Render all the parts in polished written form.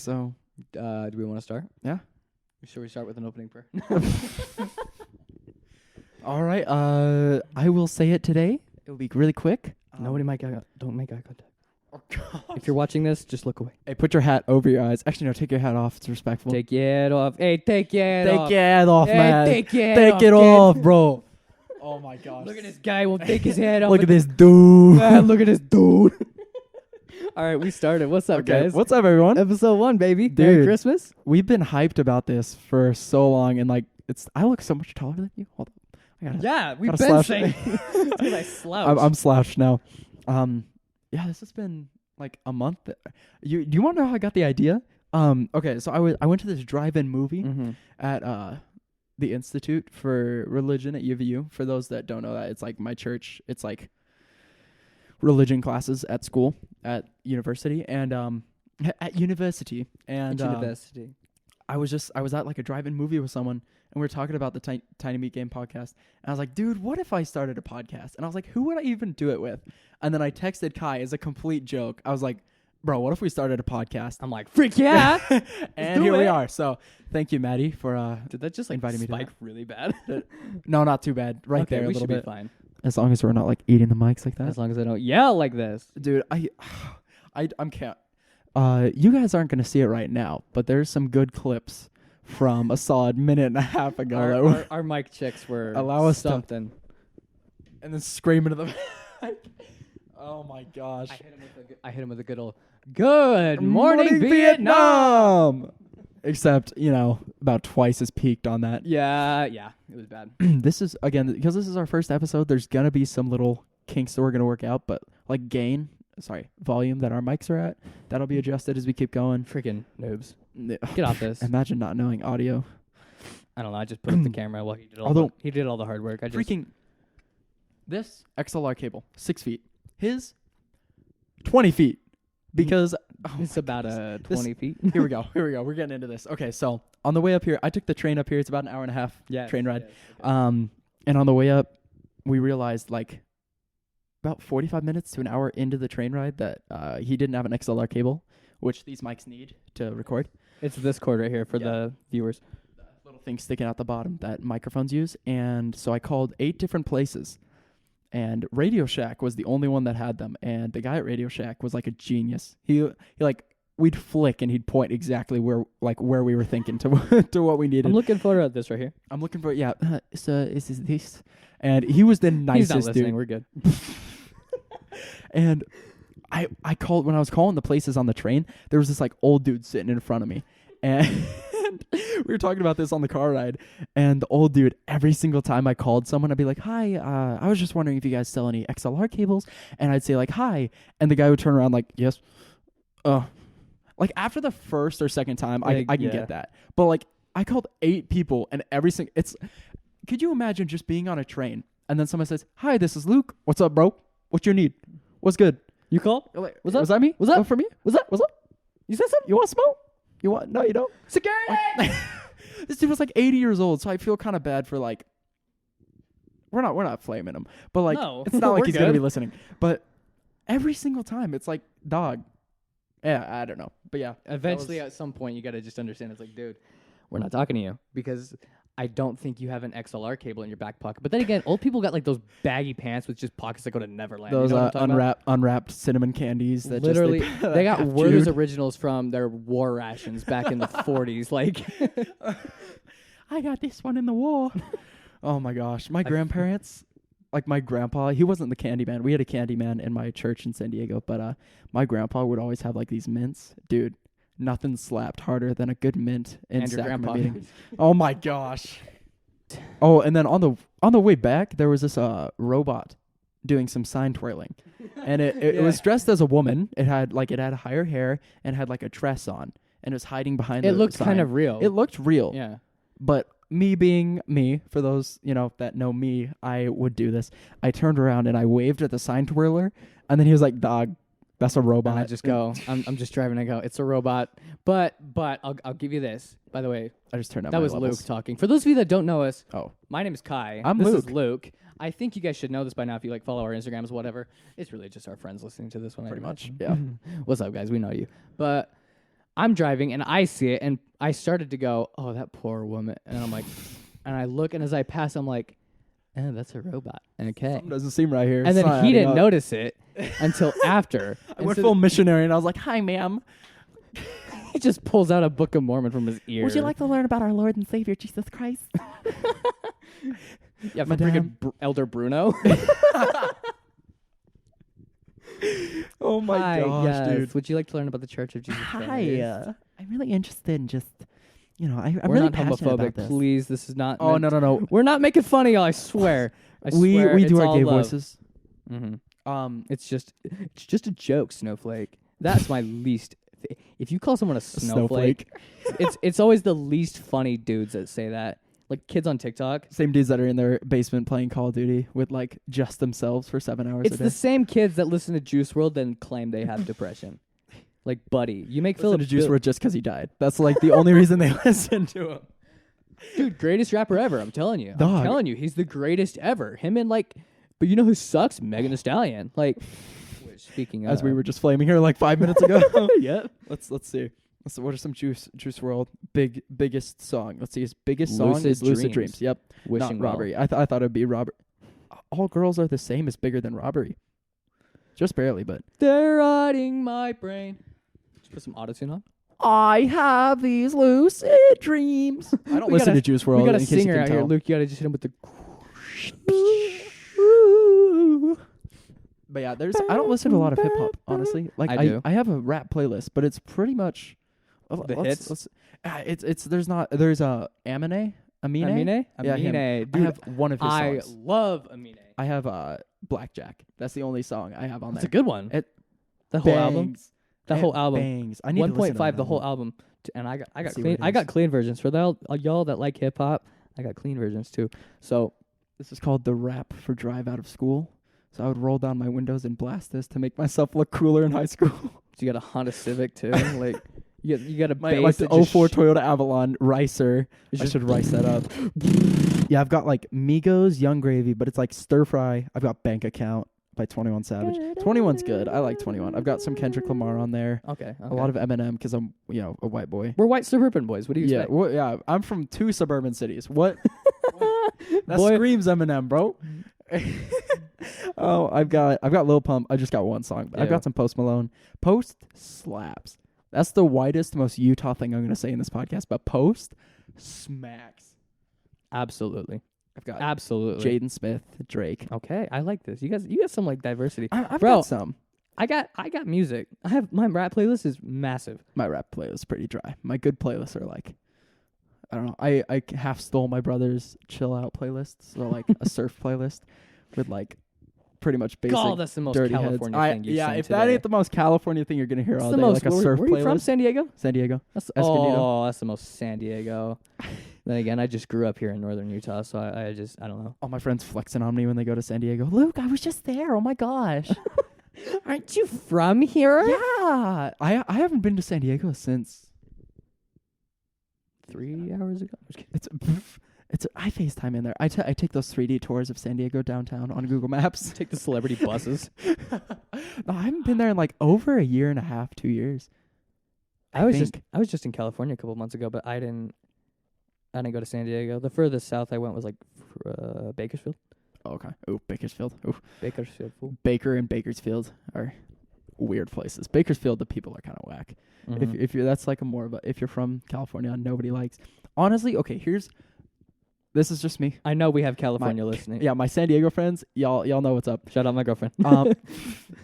So, do we want to start? yeah. Should we start with an opening prayer? All right. I will say it today. It'll be really quick. Don't make eye contact. Oh, God. If you're watching this, just look away. Hey, put your hat over your eyes. Actually, no, take your hat off. It's respectful. Take your head off. Hey, take your head off. Take your hat off, Hey, man. take your head Take off, it kid. off, bro. Oh, my gosh. Look at this guy. Will take his head off. Look at this dude. Man, look at this dude. All right, we started. What's up, guys? What's up, everyone? Episode 1, baby. Dude. Merry Christmas. We've been hyped about this for so long, and like, I look so much taller than you. Hold on. Yeah, we've gotta been slouch. saying. It's 'cause I slouch. I'm slouched now. Yeah, this has been like a month. Do you want to know how I got the idea? Okay, so I went to this drive-in movie at the Institute for Religion at UVU. For those that don't know that, it's like my church. It's like religion classes at school at university and at university and University. I was at like a drive-in movie with someone, and we were talking about the Tiny Meat Game podcast. And I was like, dude, what if I started a podcast? And I was like, who would I even do it with? And then I texted Kai as a complete joke. I was like, bro, what if we started a podcast? I'm like, freak yeah. And here we are. So thank you, Maddie, for Did that just like inviting me to spike that. really bad? No, not too bad. Right Okay, there, a we little should bit. be fine. As long as we're not like eating the mics like that. As long as I don't yell like this. Dude, I'm can't. You guys aren't gonna see it right now, but there's some good clips from a solid minute and a half ago. Our mic checks were Allow us to- something. And then screaming to the mic. Oh my gosh. I hit him with a good old good morning Vietnam. Vietnam. Except, about twice as peaked on that. Yeah, it was bad. This is, again, because this is our first episode, there's going to be some little kinks that we're going to work out, but like volume that our mics are at, that'll be adjusted as we keep going. Freaking noobs. Get off this. Imagine not knowing audio. I don't know. I just put up the camera while he did all the hard work. This XLR cable, 6 feet. His, 20 feet. Because it's about 20 feet. Here we go. We're getting into this. Okay, so on the way up here, I took the train up here. It's about an hour and a half train ride. Yes, okay. And on the way up, we realized like about 45 minutes to an hour into the train ride that he didn't have an XLR cable, which these mics need to record. It's this cord right here for the viewers. The little thing sticking out the bottom that microphones use. And so I called 8 different places. And Radio Shack was the only one that had them. And the guy at Radio Shack was like a genius. He we'd flick and he'd point exactly where we were thinking to to what we needed. I'm looking for this right here. I'm looking for so is this? And he was the nicest He's not listening. dude. We're good. And I called when I was calling the places on the train. There was this like old dude sitting in front of me, and we were talking about this on the car ride. And the old dude, every single time I called someone, I'd be like, "Hi, I was just wondering if you guys sell any XLR cables." And I'd say like, "Hi," and the guy would turn around like, "Yes." Like after the first or second time, I can get that. But like I called 8 people, and could you imagine just being on a train and then someone says, "Hi, this is Luke. What's up, bro? What you need? What's good?" You called? Like, What's up? Was that me? What's up? Oh, for me? What's up? What's up? You said something? You want smoke? You want? No, you don't. Security! This dude was like 80 years old, so I feel kind of bad for like. We're not flaming him, but like No, it's not like we're he's gonna good. be listening. But every single time, it's like, dog. Yeah, I don't know, but yeah. Eventually, at some point, you got to just understand. It's like, dude, we're not talking to you because I don't think you have an XLR cable in your back pocket. But then again, old people got like those baggy pants with just pockets that go to Neverland. Those you know what I'm talking about? unwrapped cinnamon candies that Literally, just, they got half Werther's chewed. originals from their war rations back in the 40s. Like, I got this one in the war. Oh my gosh, my grandparents. Like my grandpa, he wasn't the candy man. We had a candy man in my church in San Diego, but my grandpa would always have like these mints. Dude, nothing slapped harder than a good mint in and your sacrament grandpa. meeting. Oh my gosh. Oh, and then on the way back, there was this robot doing some sign twirling, and it was dressed as a woman. It had higher hair and had like a dress on, and it was hiding behind. It the looked sign. kind of real. It looked real. Yeah. But me being me, for those, that know me, I would do this. I turned around and I waved at the sign twirler, and then he was like, "Dog, that's a robot." And I just go, I'm just driving. I go, it's a robot. But I'll give you this. By the way, I just turned up. that was Luke talking. For those of you that don't know us, Oh, my name is Kai. I'm this Luke. is Luke. I think you guys should know this by now if you follow our Instagrams, whatever. It's really just our friends listening to this one. pretty I much. imagine. Yeah. What's up, guys? We know you. But I'm driving and I see it and I started to go, oh, that poor woman. And I'm like, and I look and as I pass, I'm like, oh, that's a robot. Okay. Something doesn't seem right here. And then he didn't notice it until after. I went full missionary and I was like, hi, ma'am. He just pulls out a Book of Mormon from his ear. Would you like to learn about our Lord and Savior, Jesus Christ? Yeah, from freaking Elder Bruno. Oh my gosh, dude. Would you like to learn about the Church of Jesus Christ? Hi. I'm really interested in just, I'm We're really not passionate about homophobic, this. please. This is not. Oh, meant- no. We're not making fun of y'all. I swear. We it's do our all gay love. voices. Mm-hmm. It's just a joke, snowflake. That's my least. If you call someone a snowflake, it's always the least funny dudes that say that. Like kids on TikTok. Same dudes that are in their basement playing Call of Duty with like just themselves for 7 hours It's a day. the same kids that listen to Juice WRLD and claim they have depression. Like, buddy, you make Listen Philip to Juice WRLD just because he died. That's like the only reason they listen to him. Dude, greatest rapper ever. I'm telling you. Dog. I'm telling you, he's the greatest ever. Him and like, but you know who sucks? Megan Thee Stallion. Like, speaking of, As we were just flaming her like 5 minutes ago. Yep. Let's see. What are some Juice WRLD biggest song? Let's see. His biggest song Lucid is Lucid Dreams. Dreams. Yep. Wishing Not Robbery. I thought it'd be Robbery. All Girls Are the Same is bigger than Robbery. Just barely, but. They're rotting my brain. Just put some autotune on. I have these lucid dreams. I don't listen to Juice WRLD. We got a in case you singer can out here, tell. Luke. You gotta just hit him with the. But yeah, I don't listen to a lot of hip hop, honestly. Like I do. I have a rap playlist, but it's pretty much The hits? There's Amine. Amine? Yeah, him. Amine. I Dude, have one of his I songs. love Amine. I have Blackjack. That's the only song I have on That's a there. good one. It The whole album. Bangs. The It whole album. Bangs. I need to listen to 1.5 that the whole album. album. And I got Let's see clean. what it I got is. clean versions for y'all that like hip hop. I got clean versions too. So This is called the rap for drive out of school. So I would roll down my windows and blast this to make myself look cooler in high school. you got a Honda Civic too. Like you got a My bass the that just 04 Toyota Avalon Ricer. I just- should rice that up. Yeah, I've got like Migos, Young Gravy, but it's like stir fry. I've got Bank Account by 21 Savage. 21's good. I like 21. I've got some Kendrick Lamar on there. Okay. A lot of Eminem because I'm, a white boy. We're white suburban boys. What do you Yeah, expect? I'm from 2 suburban cities. What? That Boy. screams Eminem, bro. Oh, I've got Lil Pump. I just got one song, but I've Yeah. got some Post Malone. Post slaps. That's the whitest, most Utah thing I'm going to say in this podcast, but Post smacks. Absolutely. I've got Absolutely. Jaden Smith, Drake. Okay, I like this. You got some like diversity. I've Bro. got some. I got music. I have my rap playlist is massive. My rap playlist is pretty dry. My good playlists are like, I don't know. I half stole my brother's chill out playlist, so like a surf playlist with like pretty much basic. God, that's the most dirty California heads. thing you've Yeah, seen if that today. ain't the most California thing you're gonna hear That's all the day, most. like a surf where you from? playlist. San Diego. San Diego. That's Escondido. that's the most San Diego. Then again, I just grew up here in northern Utah, so I don't know. All my friends flexing on me when they go to San Diego. Luke, I was just there. Oh my gosh. Aren't you from here? Yeah. I haven't been to San Diego since 3 hours ago. I FaceTime in there. I take those 3D tours of San Diego downtown on Google Maps. Take the celebrity buses. No, I haven't been there in like over a year and a half, 2 years. I was just in California a couple months ago, but I didn't go to San Diego. The furthest south I went was like Bakersfield. Oh, okay. Oh, Bakersfield. Oh, Bakersfield. Fool. Baker and Bakersfield are weird places. Bakersfield, the people are kind of whack. Mhm. If you're that's like a more of a if you're from California, nobody likes. Honestly, okay. This is just me. I know we have California listening. Yeah, my San Diego friends, y'all know what's up. Shout out my girlfriend.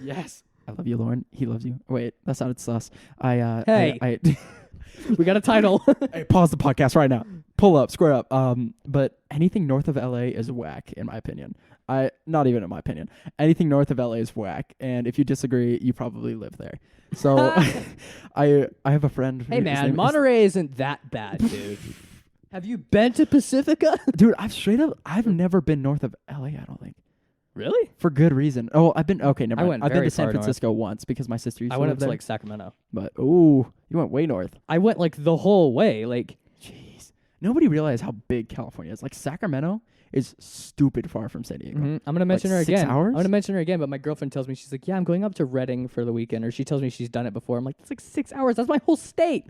Yes, I love you, Lauren. He loves you. Wait, that sounded sus. Hey, We got a title. hey, pause the podcast right now. Pull up, square up. But anything north of LA is whack, in my opinion. Not even in my opinion. Anything north of LA is whack, and if you disagree, you probably live there. So, I have a friend. Hey his man, name is- Monterey isn't that bad, dude. Have you been to Pacifica? dude, I've never been north of LA. I don't think. Really? For good reason. Oh, I've been okay. Never I mind. went I've been very to San far north. Francisco once because my sister used I to went live up to there. like Sacramento. But you went way north. I went like the whole way. Like Jeez, nobody realized how big California is. Like Sacramento is stupid far from San Diego. I'm gonna mention her 6 again. hours? I'm gonna mention her again, but my girlfriend tells me, she's like, yeah, I'm going up to Redding for the weekend, or she tells me she's done it before. I'm like, that's like 6 hours. That's my whole state.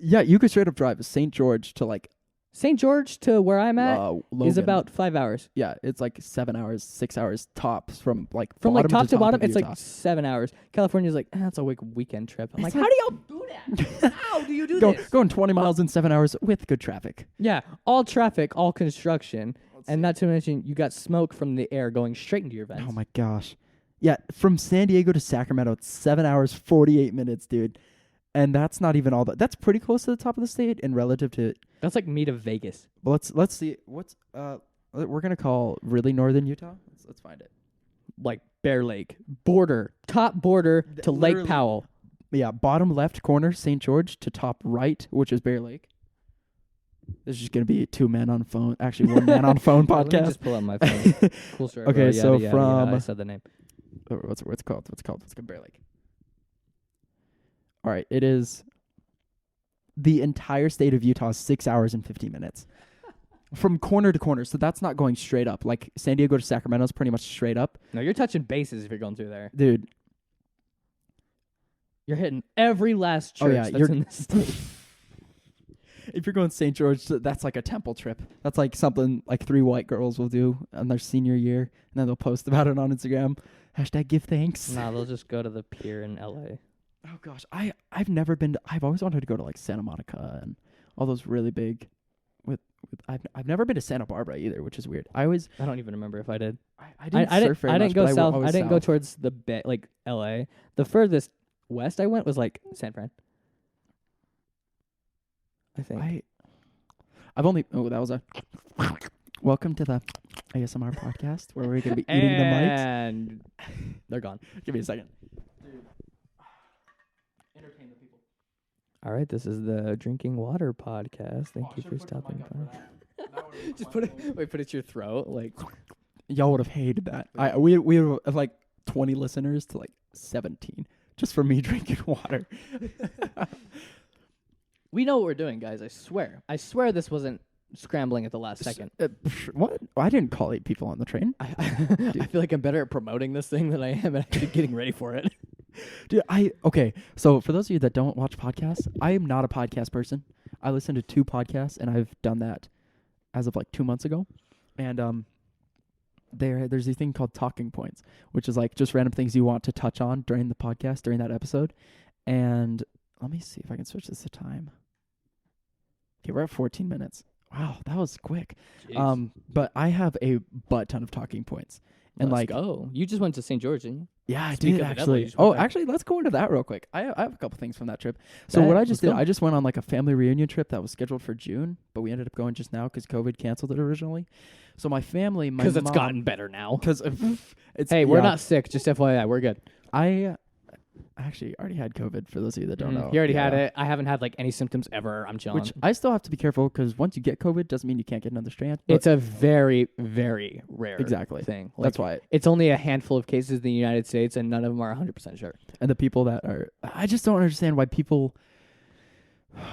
Yeah, you could straight up drive St. George to like St. George to where I'm at is Logan. about 5 hours. Yeah, it's like 7 hours, 6 hours tops from like From bottom like top to bottom, of it's Utah. like 7 hours. California's like, that's a weekend trip. I'm like, It's how do y'all do that? How do you do this? Going 20 miles in 7 hours with good traffic. Yeah, all traffic, all construction, and not to mention you got smoke from the air going straight into your vents. Oh my gosh. Yeah, from San Diego to Sacramento, it's 7 hours, 48 minutes, dude. And that's not even all that. That's pretty close to the top of the state and relative to. That's like me to Vegas. Well, let's see what's we're gonna call really northern Utah. Let's find it. Like Bear Lake, top border to Lake Literally. Powell. Yeah, bottom left corner St. George to top right, which is Bear Lake. This is just gonna be 2 men on phone. Actually, 1 man on phone Let me podcast. just pull up my phone. Cool story. Okay, bro. so Yada, from yada, I said the name. What's it called? What's it called? Bear Lake. All right, it is the entire state of Utah is 6 hours and 50 minutes from corner to corner. So that's not going straight up. Like San Diego to Sacramento is pretty much straight up. No, you're touching bases if you're going through there. Dude. You're hitting every last church that's you're in the state. If you're going St. George, that's like a temple trip. That's like something like 3 white girls will do on their senior year, and then they'll post about it on Instagram. # give thanks. Nah, they'll just go to the pier in L.A. Oh gosh, I've never been. I've always wanted to go to like Santa Monica and all those really big. I've never been to Santa Barbara either, which is weird. I don't even remember if I did. I didn't surf very I much, didn't go but south. always I didn't go south. towards the bay, like L.A. The furthest west I went was like San Fran. I think. I've only. Oh, that was a. Welcome to the ASMR podcast where we're gonna be eating the mics. And they're gone. Give me a second. Entertain the people. All right, this is the Drinking Water podcast. Thank you for stopping by. Just put it to your throat, like. Y'all would have hated that. We have like 20 listeners to like 17 just for me drinking water. We know what we're doing, guys. I swear this wasn't scrambling at the last second. What? I didn't call 8 people on the train. I feel like I'm better at promoting this thing than I am at actually getting ready for it. Dude, okay. So for those of you that don't watch podcasts, I am not a podcast person. I listen to 2 podcasts, and I've done that as of like 2 months ago. And there's a thing called talking points, which is like just random things you want to touch on during the podcast, during that episode. And let me see if I can switch this to time. Okay, we're at 14 minutes. Wow, that was quick. Jeez. But I have a butt ton of talking points. And Let's like, go. You just went to St. George, didn't you? yeah, I Speak did of the devil, actually. you just went Oh, there. actually, let's go into that real quick. I have a couple things from that trip. So Bet. what I just Let's did, go. I just went on like a family reunion trip that was scheduled for June, but we ended up going just now because COVID canceled it originally. So my family, Because it's gotten better now. Because it's Hey, we're not sick. Just FYI, we're good. I actually already had COVID. For those of you that don't know, You already had it. I haven't had like any symptoms ever. I'm chilling. Which I still have to be careful because once you get COVID, doesn't mean you can't get another strand. but- It's a very, very rare thing. Like, That's why. it's only a handful of cases in the United States, and none of them are 100% sure. And the people that are, I just don't understand why people.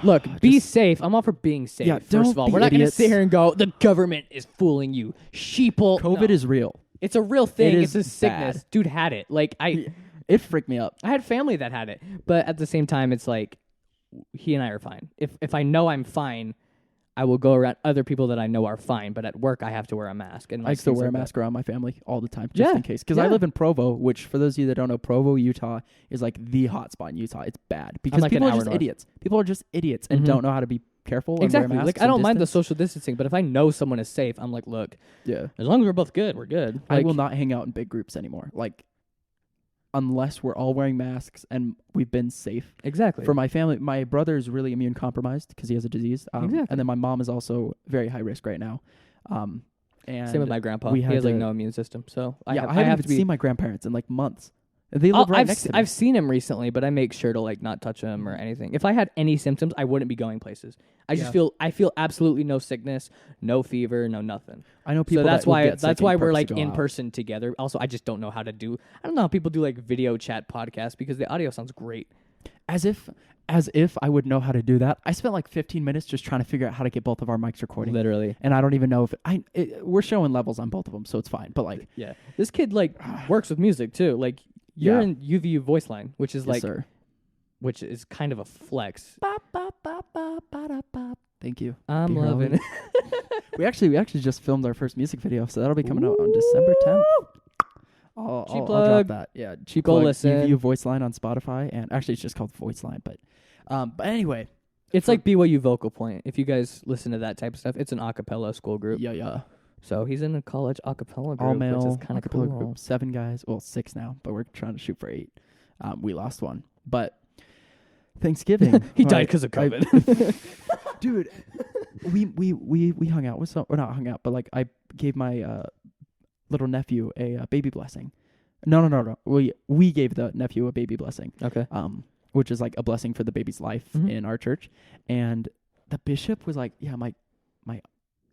Look, be safe. I'm all for being safe. Yeah, first don't of all, be we're not going to idiots. sit here and go, the government is fooling you. Sheeple. COVID No. is real. It's a real thing. It It's a is sickness. bad. Dude had it. Like, It freaked me up. I had family that had it, but at the same time, it's like he and I are fine. If I know I'm fine, I will go around other people that I know are fine. But at work, I have to wear a mask. And I like, still things wear a like that. mask around my family all the time, just Yeah, in case. Because I yeah. live in Provo, which for those of you that don't know, Provo, Utah is like the hot spot in Utah. It's bad because like an people are hour just north. idiots. People are just idiots and Mhm. don't know how to be careful and Exactly. wear masks. Like I don't and mind the distance. social distancing, but if I know someone is safe, I'm like, look, Yeah, as long as we're both good, we're good. I Like, will not hang out in big groups anymore. Like, unless we're all wearing masks and we've been safe. Exactly. For my family, my brother is really immune compromised because he has a disease. Exactly. And then my mom is also very high risk right now. And Same with my grandpa. we He had has like to- no immune system, so I I haven't have even to be. seen my grandparents in like months. They live right next to me. I've seen him recently, but I make sure to like not touch him or anything. If I had any symptoms, I wouldn't be going places. I just Yeah. feel absolutely no sickness, no fever, no nothing. I know people. So that's that will why get sick that's and why we're purposely like go in out. person together. Also, I just don't know how to do. I don't know how people do like video chat podcasts because the audio sounds great. as if I would know how to do that. I spent like 15 minutes just trying to figure out how to get both of our mics recording. Literally. And I don't even know if we're showing levels on both of them, so it's fine. But like, Yeah. This kid like works with music too. Like you're Yeah. in UVU voice line, which is yes, like sir. which is kind of a flex. Thank you. I'm Dear loving Ollie. it. We actually just filmed our first music video, so that'll be coming out on December 10th. I'll drop plug. that. Yeah, cheap Go plug. listen. UVU Voice Line on Spotify, and actually it's just called Voice Line. But anyway, It's like BYU Vocal Point. If you guys listen to that type of stuff, it's an acapella school group. yeah, So he's in a college acapella group, all male which is kind of acapella cool. group. 7 guys, well 6 now, but we're trying to shoot for 8. We lost one, but Thanksgiving. He died because of COVID. Dude, we hung out with some, or not hung out, but like I gave my little nephew a baby blessing. No. We gave the nephew a baby blessing. Okay. Which is like a blessing for the baby's life Mhm. in our church. And the bishop was like, yeah, my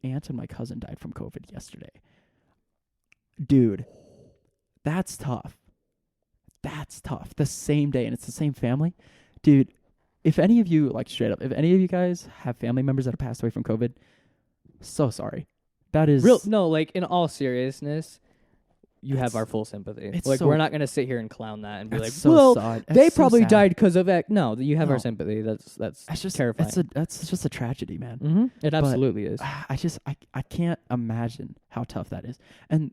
aunt and my cousin died from COVID yesterday. Dude, that's tough. That's tough. The same day, and it's the same family. Dude, if any of you, like straight up, if any of you guys have family members that have passed away from COVID, so sorry. That is like in all seriousness, you have It's- our full sympathy. it's Like so- we're not gonna sit here and clown that and be like, that's so well, sad. they That's so probably sad. died because of X. No, you have our No. sympathy. That's That's just terrifying. That's just a tragedy, man. Mm-hmm. It absolutely is. I can't imagine how tough that is. And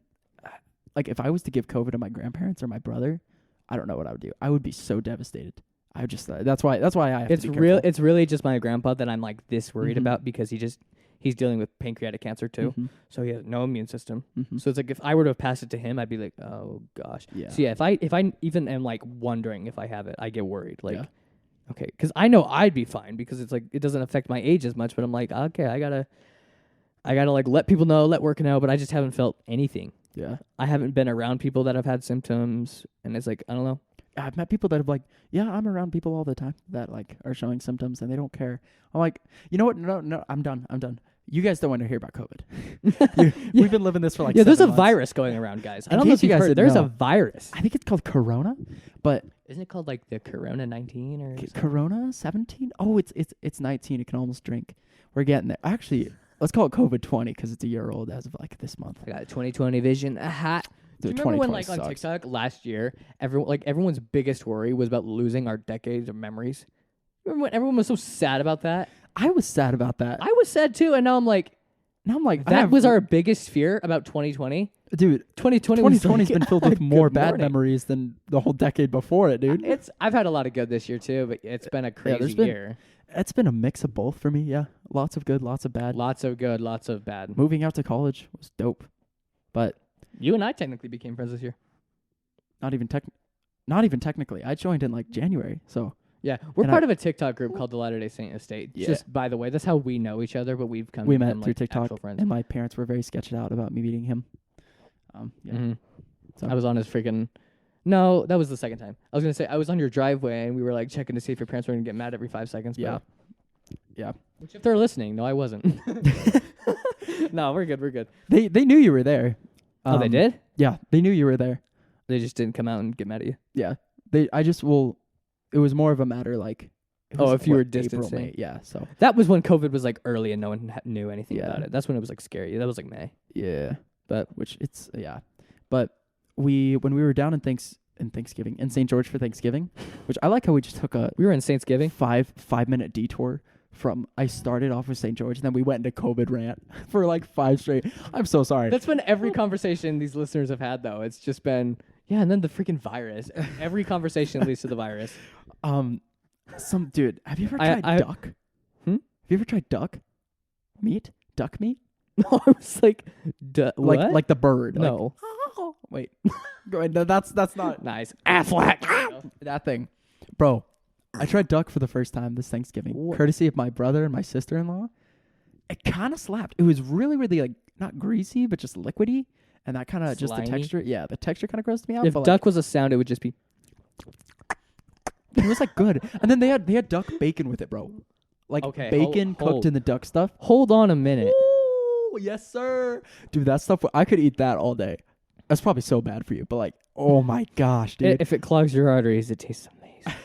like if I was to give COVID to my grandparents or my brother, I don't know what I would do. I would be so devastated. I just that's why I have It's to be real. careful. It's really just my grandpa that I'm like this worried Mhm. about because he's dealing with pancreatic cancer too, Mhm. so he has no immune system. Mhm. So it's like if I were to have passed it to him, I'd be like, oh gosh. Yeah. So yeah, if I even am like wondering if I have it, I get worried. Like, Yeah. okay, because I know I'd be fine because it's like it doesn't affect my age as much. But I'm like, okay, I gotta like let people know, let work know. But I just haven't felt anything. Yeah. I haven't been around people that have had symptoms, and it's like I don't know. I've met people that have like, yeah, I'm around people all the time that like are showing symptoms and they don't care. I'm like, you know what? No, I'm done. You guys don't want to hear about COVID. We've been living this for like Yeah, there's a 7 months. virus going around, guys. I In don't know case if you you've guys heard. didn't There's a know. virus. I think it's called Corona, but Isn't it called like the Corona 19 or something? Corona 17? Oh, it's 19. It can almost drink. We're getting there. Actually, let's call it COVID 20 because it's a year old as of like this month. I got 2020 vision. Aha. Do you Dude, remember when like 2020 on sucks. TikTok last year, everyone's biggest worry was about losing our decades of memories? Remember when everyone was so sad about that? I was sad about that. I was sad too, and now I'm like, Now I'm like, that was our biggest fear about 2020. dude. 2020 was 2020's like, been filled with more good bad morning. memories than the whole decade before it, dude. I've had a lot of good this year too, but it's been a crazy there's been- year. It's been a mix of both for me. Yeah, lots of good, lots of bad. Lots of good, lots of bad. Moving out to college was dope, but You and I technically became friends this year. not even technically. I joined in like January, so Yeah, we're And part of a TikTok group called the Latter-day Saint Estate. Yeah. Just by the way, that's how we know each other, but we've come we to met become, through like, TikTok, actual friends. and my parents were very sketched out about me meeting him. Yeah. Mhm. So I was on his freaking. No, that was the second time. I was gonna say I was on your driveway and we were like checking to see if your parents were gonna get mad every 5 seconds. Yeah. But Yeah. which if they're listening, no, I wasn't. No, we're good. We're good. They knew you were there. Oh, they did? Yeah, they knew you were there. They just didn't come out and get mad at you. Yeah, it was more of a matter like. it Oh, was, if you were April, distancing. May, yeah. So That was when COVID was like early and no one knew anything Yeah. about it. That's when it was like scary. That was like May. yeah, But which it's but when we were down in Thanksgiving in St. George for Thanksgiving, which I like how we just took a we were in Saintsgiving. 5-minute detour from. I started off with St. George and then we went into COVID rant for like 5 straight. I'm so sorry. That's been every conversation these listeners have had, though. It's just been, yeah, and then the freaking virus. Every conversation leads to the virus. Some dude, have you ever I- tried I- duck? Hmm? Have you ever tried duck meat? Duck meat? No, I was like, what? Like the bird. Like, No. wait. Go ahead. No, that's not Nice. Affleck. that thing. Bro, I tried duck for the first time this Thanksgiving, What? courtesy of my brother and my sister-in-law. It kind of slapped. It was really, really like not greasy, but just liquidy. And that kind of just the Slimy? texture. Yeah, the texture kind of grossed me out. If but duck was a sound, it would just be. it was like good. And then they had duck bacon with it, bro. Like Okay, bacon hold. cooked in the duck stuff. Hold on a minute. Ooh, yes, sir. Dude, that stuff, I could eat that all day. That's probably so bad for you, but like, oh my gosh, dude. If it clogs your arteries, it tastes amazing.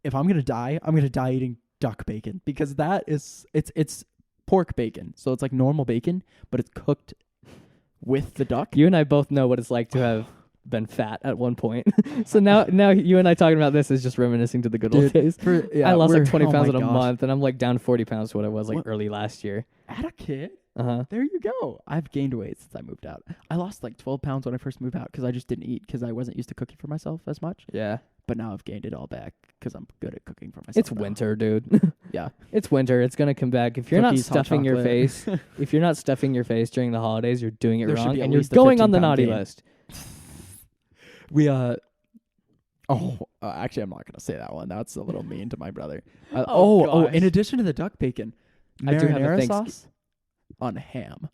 if I'm gonna die, I'm gonna die eating duck bacon because that is it's pork bacon, so it's like normal bacon, but it's cooked with the duck. You and I both know what it's like to have been fat at one point. So now you and I talking about this is just reminiscing to the good old days. I lost like 20 pounds in a month, and I'm like down 40 pounds to what I was like early last year. At a kid? Uh-huh. There you go. I've gained weight since I moved out. I lost like 12 pounds when I first moved out because I just didn't eat because I wasn't used to cooking for myself as much. Yeah. But now I've gained it all back because I'm good at cooking for myself. It's now. winter, dude. Yeah. It's winter. It's going to come back. If you're Cookies, not hot stuffing your chocolate. face, if you're not stuffing your face during the holidays, you're doing it There should wrong be at and you're least a going on the 15-pound naughty gain. list. We actually I'm not gonna say that one. That's a little mean to my brother. Gosh. In addition to the duck bacon, I do have a marinara thanks- sauce on ham.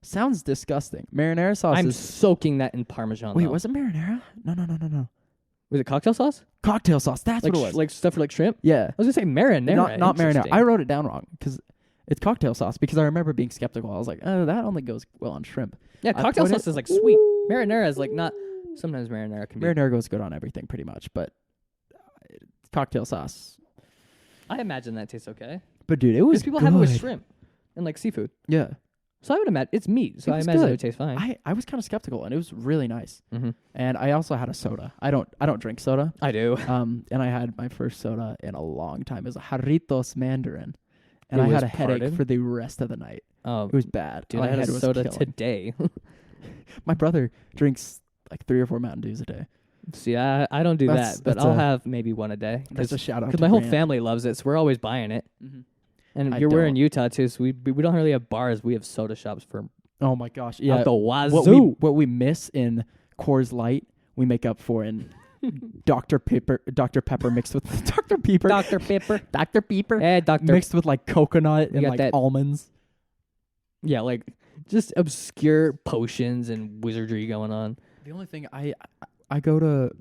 Sounds disgusting. Marinara sauce I'm is soaking that in Parmesan. wait, though. was it marinara? No. Was it cocktail sauce? Cocktail sauce. That's Like what it was. like stuff for like shrimp? Yeah. I was gonna say marinara. Not marinara. Interesting. I wrote it down wrong because it's cocktail sauce because I remember being skeptical. I was like, oh, that only goes well on shrimp. Yeah, I cocktail put sauce it- is like sweet. Marinara is like not. Sometimes marinara can be. Marinara goes good on everything pretty much, but cocktail sauce. I imagine that tastes okay. But dude, it was Because people have it with good. shrimp and like seafood. Yeah. So I would imagine it's meat. So It I was imagine good. it would taste fine. I was kind of skeptical and it was really nice. Mm-hmm. And I also had a soda. I don't drink soda. I do. And I had my first soda in a long time. It was a Jarritos Mandarin. And It I was had a headache pardon? for the rest of the night. Oh, It was bad. dude, My I had a head was soda killing. today. My brother drinks like 3 or 4 Mountain Dews a day. See, I don't do That's- that, but that's I'll a- have maybe one a day. That's a shout out Because to my whole Grant. family loves it, so we're always buying it. Mhm. And I we're in don't. Utah too, so we don't really have bars. We have soda shops for Oh my gosh. out Yeah. the wazoo. What we miss in Coors Light, we make up for in Dr. Pepper mixed with Dr. Pepper. Dr. Pepper. Dr. Pepper Eh, Dr. mixed with like coconut and got like that- almonds. Yeah, like just obscure potions and wizardry going on. The only thing I go to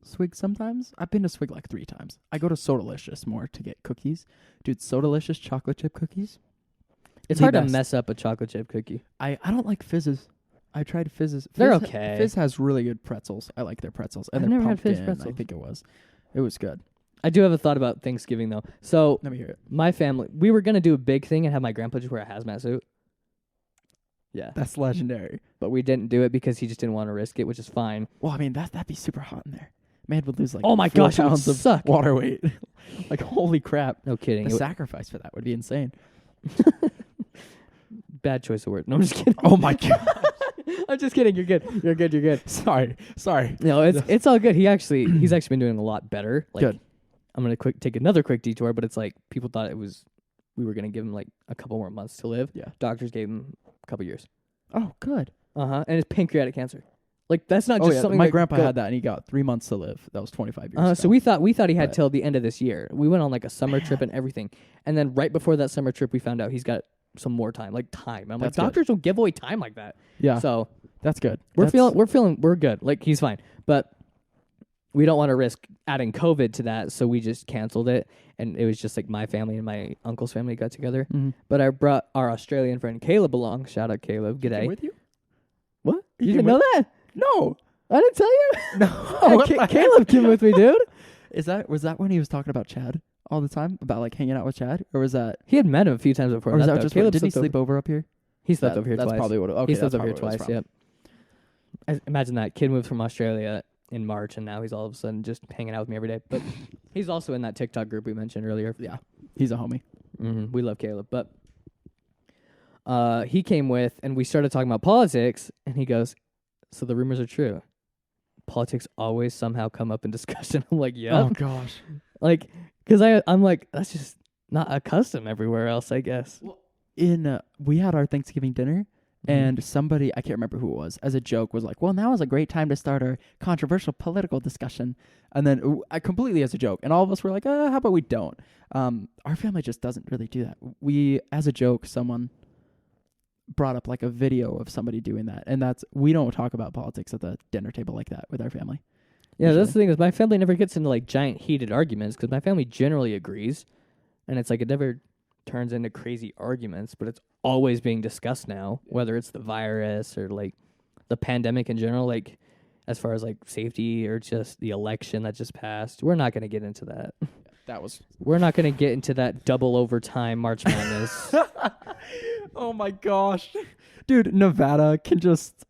Swig sometimes. I've been to Swig like 3 times. I go to Sodalicious more to get cookies. Dude, Sodalicious chocolate chip cookies. It's The hard to best. mess up a chocolate chip cookie. I don't like Fizzes. I tried Fizzes. They're Fizz okay. Fizz has really good pretzels. I like their pretzels. And I've their never had Fizz pumpkin, pretzels. I think it was. It was good. I do have a thought about Thanksgiving though. So Let me hear it. my family, we were gonna do a big thing and have my grandpa just wear a hazmat suit. Yeah, That's legendary. but we didn't do it because he just didn't want to risk it, which is fine. Well, I mean, that'd be super hot in there. Man would lose like Oh my 4 gosh, it would pounds of suck. water weight. Like, holy crap. No kidding. The It sacrifice for that would be insane. bad choice of word. No, I'm just kidding. Oh my god. I'm just kidding. You're good. You're good. You're good. Sorry. No, it's all good. He's actually been doing a lot better. Like, Good. I'm gonna take another quick detour, but it's like people thought we were gonna give him like a couple more months to live. Yeah. Doctors gave him a couple years. Oh, good. And it's pancreatic cancer. Like that's not just something My that grandpa had that, and he got 3 months to live. That was 25 years ago. So we thought he had But- till the end of this year. We went on like a summer trip and everything, and then right before that summer trip, we found out he's got some more time. Like time. I'm That's like, good. doctors don't give away time like that. Yeah, So that's good. we're good. Like he's fine, but we don't want to risk adding COVID to that, so we just canceled it. And it was just like my family and my uncle's family got together. Mhm. But I brought our Australian friend Caleb along. Shout out Caleb. G'day. with you? What? He You came didn't know that? No. I didn't tell you. No. What the heck? Caleb came with me, dude. Was that when he was talking about Chad all the time about like hanging out with Chad, or was that? He had met him a few times before. Or was that that though. just? Caleb Did he slept sleep over up here? He slept over here That's twice. probably what. Okay, He slept that's over here probably what twice. it was Yep. Imagine that kid moved from Australia in March, and now he's all of a sudden just hanging out with me every day. But he's also in that TikTok group we mentioned earlier. from. Yeah, he's a homie. We love Caleb, but he came with, and we started talking about politics, and he goes, "So the rumors are true. Politics always somehow come up in discussion." I'm like, "Yeah." Oh gosh. Like, because I'm like, that's just not a custom everywhere else, I guess. We had our Thanksgiving dinner, Mhm. and somebody, I can't remember who it was, as a joke was like, well, now is a great time to start our controversial political discussion. And then I completely as a joke, and all of us were like, how about we don't? Our family just doesn't really do that. We, as a joke, someone brought up like a video of somebody doing that, and we don't talk about politics at the dinner table like that with our family. Yeah, that's the usually. thing is my family never gets into like giant heated arguments because my family generally agrees, and it's like it never turns into crazy arguments, but it's always being discussed now, whether it's the virus or like the pandemic in general. Like, as far as like safety or just the election that just passed. We're not going to get into that. That was. We're not going to get into that double overtime March Madness. Oh my gosh, dude! Nevada can just.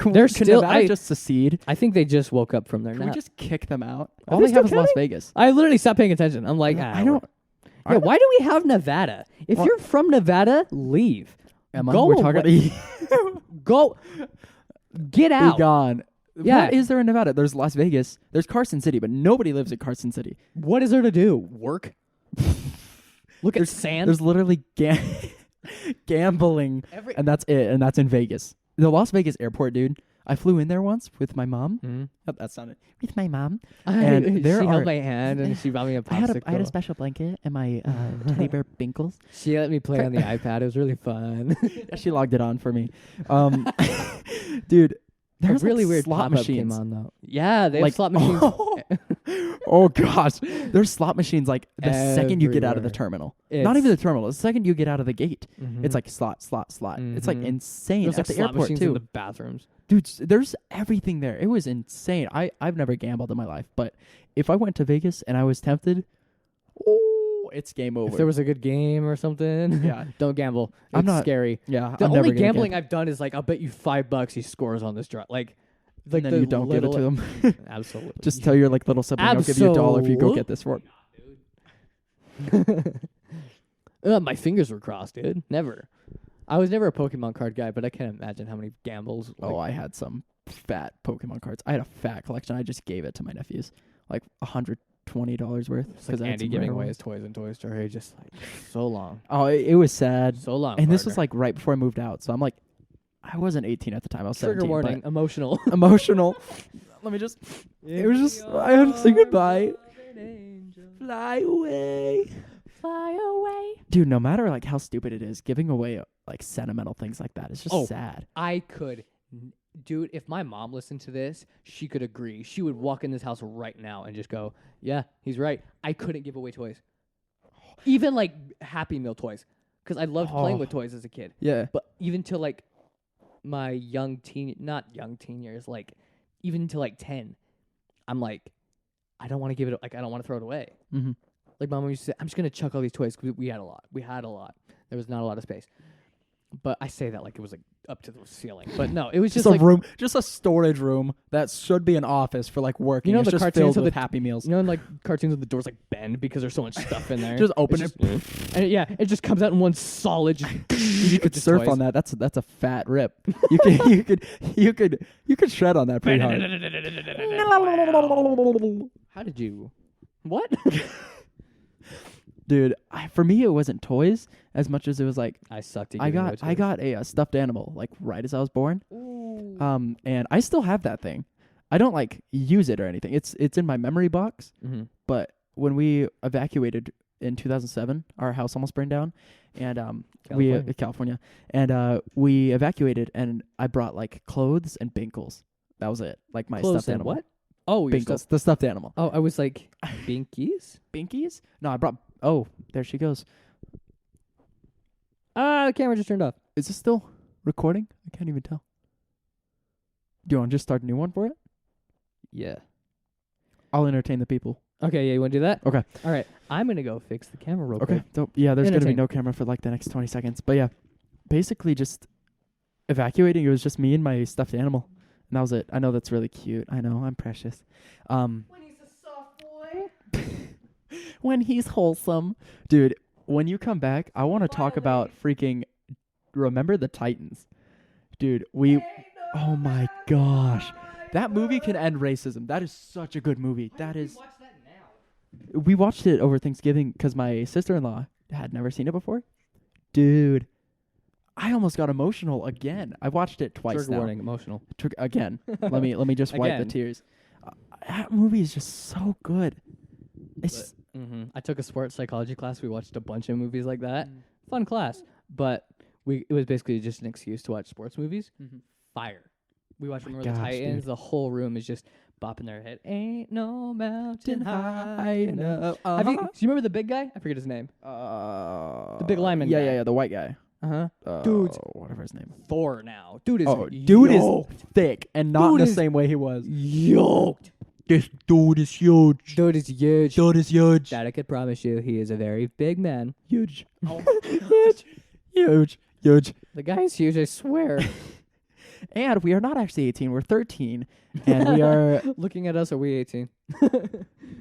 They're can still. Nevada just secede? I think they just woke up from their Can we nap. just kick them out? Are All they they have is still Las counting? Vegas. I literally stopped paying attention. I'm like, I don't. Yeah, why do we have Nevada? If Well- you're from Nevada, leave. Emma, Go we're talking. away. Go. Get Be out. gone. Yeah. What is there in Nevada? There's Las Vegas. There's Carson City, but nobody lives in Carson City. What is there to do? Work. Look at sand. There's literally gambling, and that's it. And that's in Vegas. The Las Vegas airport, dude. I flew in there once with my mom. Mhm. Oh, that sounded with my mom. And there she are- held my hand and she bought me a popsicle. I had a special blanket and my teddy bear Binkles. She let me play on the iPad. It was really fun. She logged it on for me. Dude, there's a really like weird slot pop-up machines. came on though. Yeah, they have slot machines. Oh gosh, there's slot machines like the second you get out of the Everywhere. terminal. Not even the terminal. The second you get out of the gate, Mhm. it's like slot. It's like Mhm. insane There's at like the slot airport machines too. in the bathrooms. Dude, there's everything there. It was insane. I've never gambled in my life, but if I went to Vegas and I was tempted, oh, it's game over. If there was a good game or something, Yeah. don't gamble. It's I'm not- scary. yeah, The I'm never only gonna gambling gamble. I've done is like, I'll bet you $5 he scores on this draw. Like And then the you don't give it to little- them. Absolutely. Just tell your like little sibling, I'll give you $1 if you go get this for. My fingers were crossed, dude. Never. I was never a Pokemon card guy, but I can't imagine how many gambles. Oh, I had some fat Pokemon cards. I had a fat collection. I just gave it to my nephews, like $120 worth. It's like I had Andy some giving rare away ones. his toys in Toy Story, just like so long, Oh, it was sad. so long. And this was partner. like right before I moved out, so I'm like, I wasn't 18 at the time. I was trigger 17. warning, but emotional. emotional. Let me just. It was just. I had to say goodbye. Fly away. Fly away. Dude, no matter like how stupid it is, giving away like sentimental things like that is just sad. I could, dude. If my mom listened to this, she could agree. She would walk in this house right now and just go, "Yeah, he's right. I couldn't give away toys, even like Happy Meal toys, because I loved playing with toys as a kid. Yeah. But even to like my not young teen years, like even to like 10, I'm like, I don't want to give it. Like I don't want to throw it away. Mm-hmm. Like my mom used to say, I'm just gonna chuck all these toys because we had a lot. We had a lot. There was not a lot of space. But I say that like it was like up to the ceiling. But no, it was just a like room, just a storage room that should be an office for like working. You know it's the just cartoons filled of with the- Happy Meals. you know in like cartoons with the doors like bend because there's so much stuff in there. Just open It's it. just- and yeah, it just comes out in one solid. You could surf on that. That's a fat rip. You could shred on that pretty hard. How did you? What? Dude, for me it wasn't toys as much as it was like I sucked at I giving away got toys. a stuffed animal like right as I was born. Ooh. And I still have that thing. I don't like use it or anything. It's in my memory box. Mm-hmm. But when we evacuated in 2007, our house almost burned down, and California, and we evacuated, and I brought like clothes and Binkles. That was it. Like my Clothes stuffed and animal. what? Oh, your Binkles, stuff. the stuffed animal. Oh, I was like Binkies. Binkies? No, I brought. Oh, there she goes. The camera just turned off. Is this still recording? I can't even tell. Do you want to just start a new one for it? Yeah. I'll entertain the people. Okay, yeah, you want to do that? Okay. All right. I'm going to go fix the camera real Okay. quick. So, yeah, there's going to be Entertain. no camera for like the next 20 seconds. But yeah, basically just evacuating. It was just me and my stuffed animal. And that was it. I know that's really cute. I know. I'm precious. When he's a soft boy. When he's wholesome. Dude, when you come back, I want to talk about freaking Remember the Titans. Dude, oh my gosh. That movie can end racism. That is such a good movie. That is. Watch that now. We watched it over Thanksgiving because my sister-in-law had never seen it before. Dude, I almost got emotional again. I watched it twice Trigger now. warning, emotional. Again. let me just wipe the Again. tears. That movie is just so good. It's I took a sports psychology class. We watched a bunch of movies like that. Fun class, but it was basically just an excuse to watch sports movies. Fire. We watched Remember the gosh, Titans. dude. The whole room is just bopping their head. Ain't no mountain high high enough. enough. Do you remember the big guy? I forget his name. The big lineman Yeah, guy. yeah, yeah, the white guy. Dude's whatever his name. Thor now. Dude is dude yoked. is thick and not Dude in the is same way he was. Yoked. This dude is huge. Dude is huge. Dude is huge. That I could promise you, he is a very big man. Huge. Oh huge. Huge. The guy is huge, I swear. And we are not actually 18. We're 13. And we are... Looking at us, are we 18?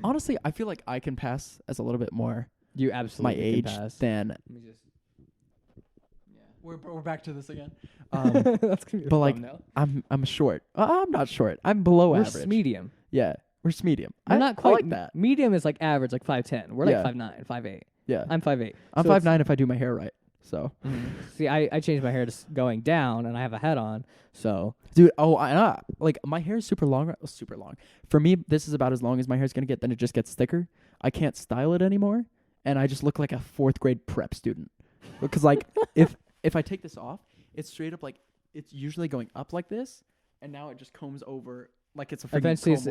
Honestly, I feel like I can pass as a little bit more You absolutely my age can pass. than... Let me just... We're back to this again. That's gonna be but like, I'm short. I'm not short. I'm below we're average. medium. Yeah, we're just medium. We're not quite I like that. Medium is like average, like 5'10". We're Yeah. like 5'9", 5'8". Yeah, I'm 5'8". I'm So 5'9" if I do my hair right. So, See, I changed my hair to going down, and I have a hat on. So, dude, like my hair is super long. Super long. For me, this is about as long as my hair's gonna get. Then it just gets thicker. I can't style it anymore, and I just look like a 4th grade prep student. Because like, if I take this off, it's straight up like it's usually going up like this, and now it just combs over like it's a freaking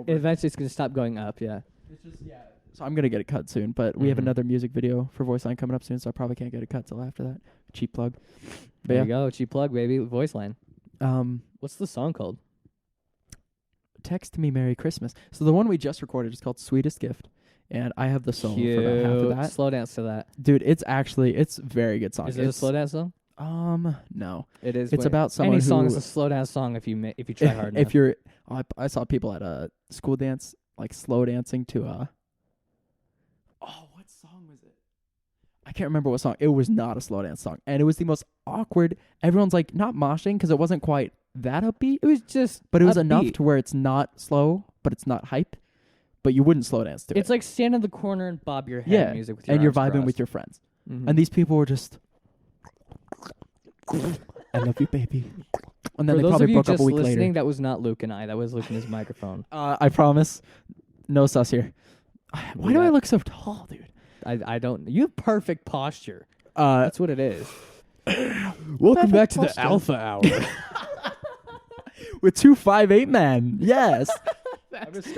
eventually it's gonna stop going up. Yeah. It's just So I'm gonna get it cut soon, but we have another music video for Voice Line coming up soon, so I probably can't get it cut till after that. Cheap plug. But There you go, cheap plug, baby. Voice line. Um, What's the song called? Text Me Merry Christmas. So the one we just recorded is called Sweetest Gift, and I have the solo for about half of that. Slow dance to that. Dude, it's a very good song. Is it a slow dance song? No. It is. It's about someone Any who... song is a slow dance song if you try hard enough. If you're... I saw people at a school dance, like slow dancing to... what song was it? I can't remember what song. It was not a slow dance song. And it was the most awkward... Everyone's like, not moshing, because it wasn't quite that upbeat. It was just But it was upbeat. enough to where it's not slow, but it's not hype. But you wouldn't slow dance to it. It's like stand in the corner and bob your head music with your and you're arms vibing crossed. with your friends. Mhm. And these people were just... I love you, baby. And then For they those probably of you broke up just a week listening, later. that was not Luke and I. That was Luke and his microphone. I promise. No sus here. Why do I look so tall, dude? I don't. You have perfect posture. That's That's what it is. welcome back to the Alpha Hour. with 2 5'8" men. Yes.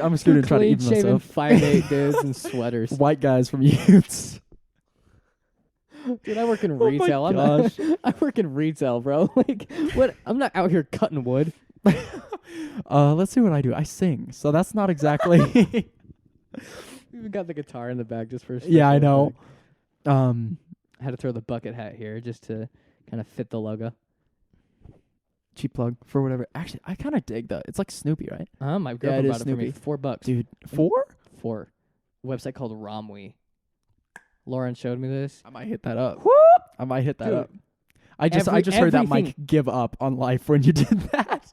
I'm a student trying to even Clean-shaven myself. 5'8" dudes in sweaters. White guys from Utes. Dude, I work in my retail. gosh. I work in retail, bro. Like, what? I'm not out here cutting wood. Let's see what I do. I sing, so that's not exactly. We even got the guitar in the back just for. A Yeah, I special know. effect. I had to throw the bucket hat here just to kind of fit the logo. Cheap plug for whatever. Actually, I kind of dig that. It's like Snoopy, right? My Yeah, girlfriend it bought is it for me. Snoopy. $4. Dude, 4? 4. Website called Romwe. Lauren showed me this. I might hit that up. Whoop! I might hit that Dude, up. I just heard that everything- mic give up on life when you did that.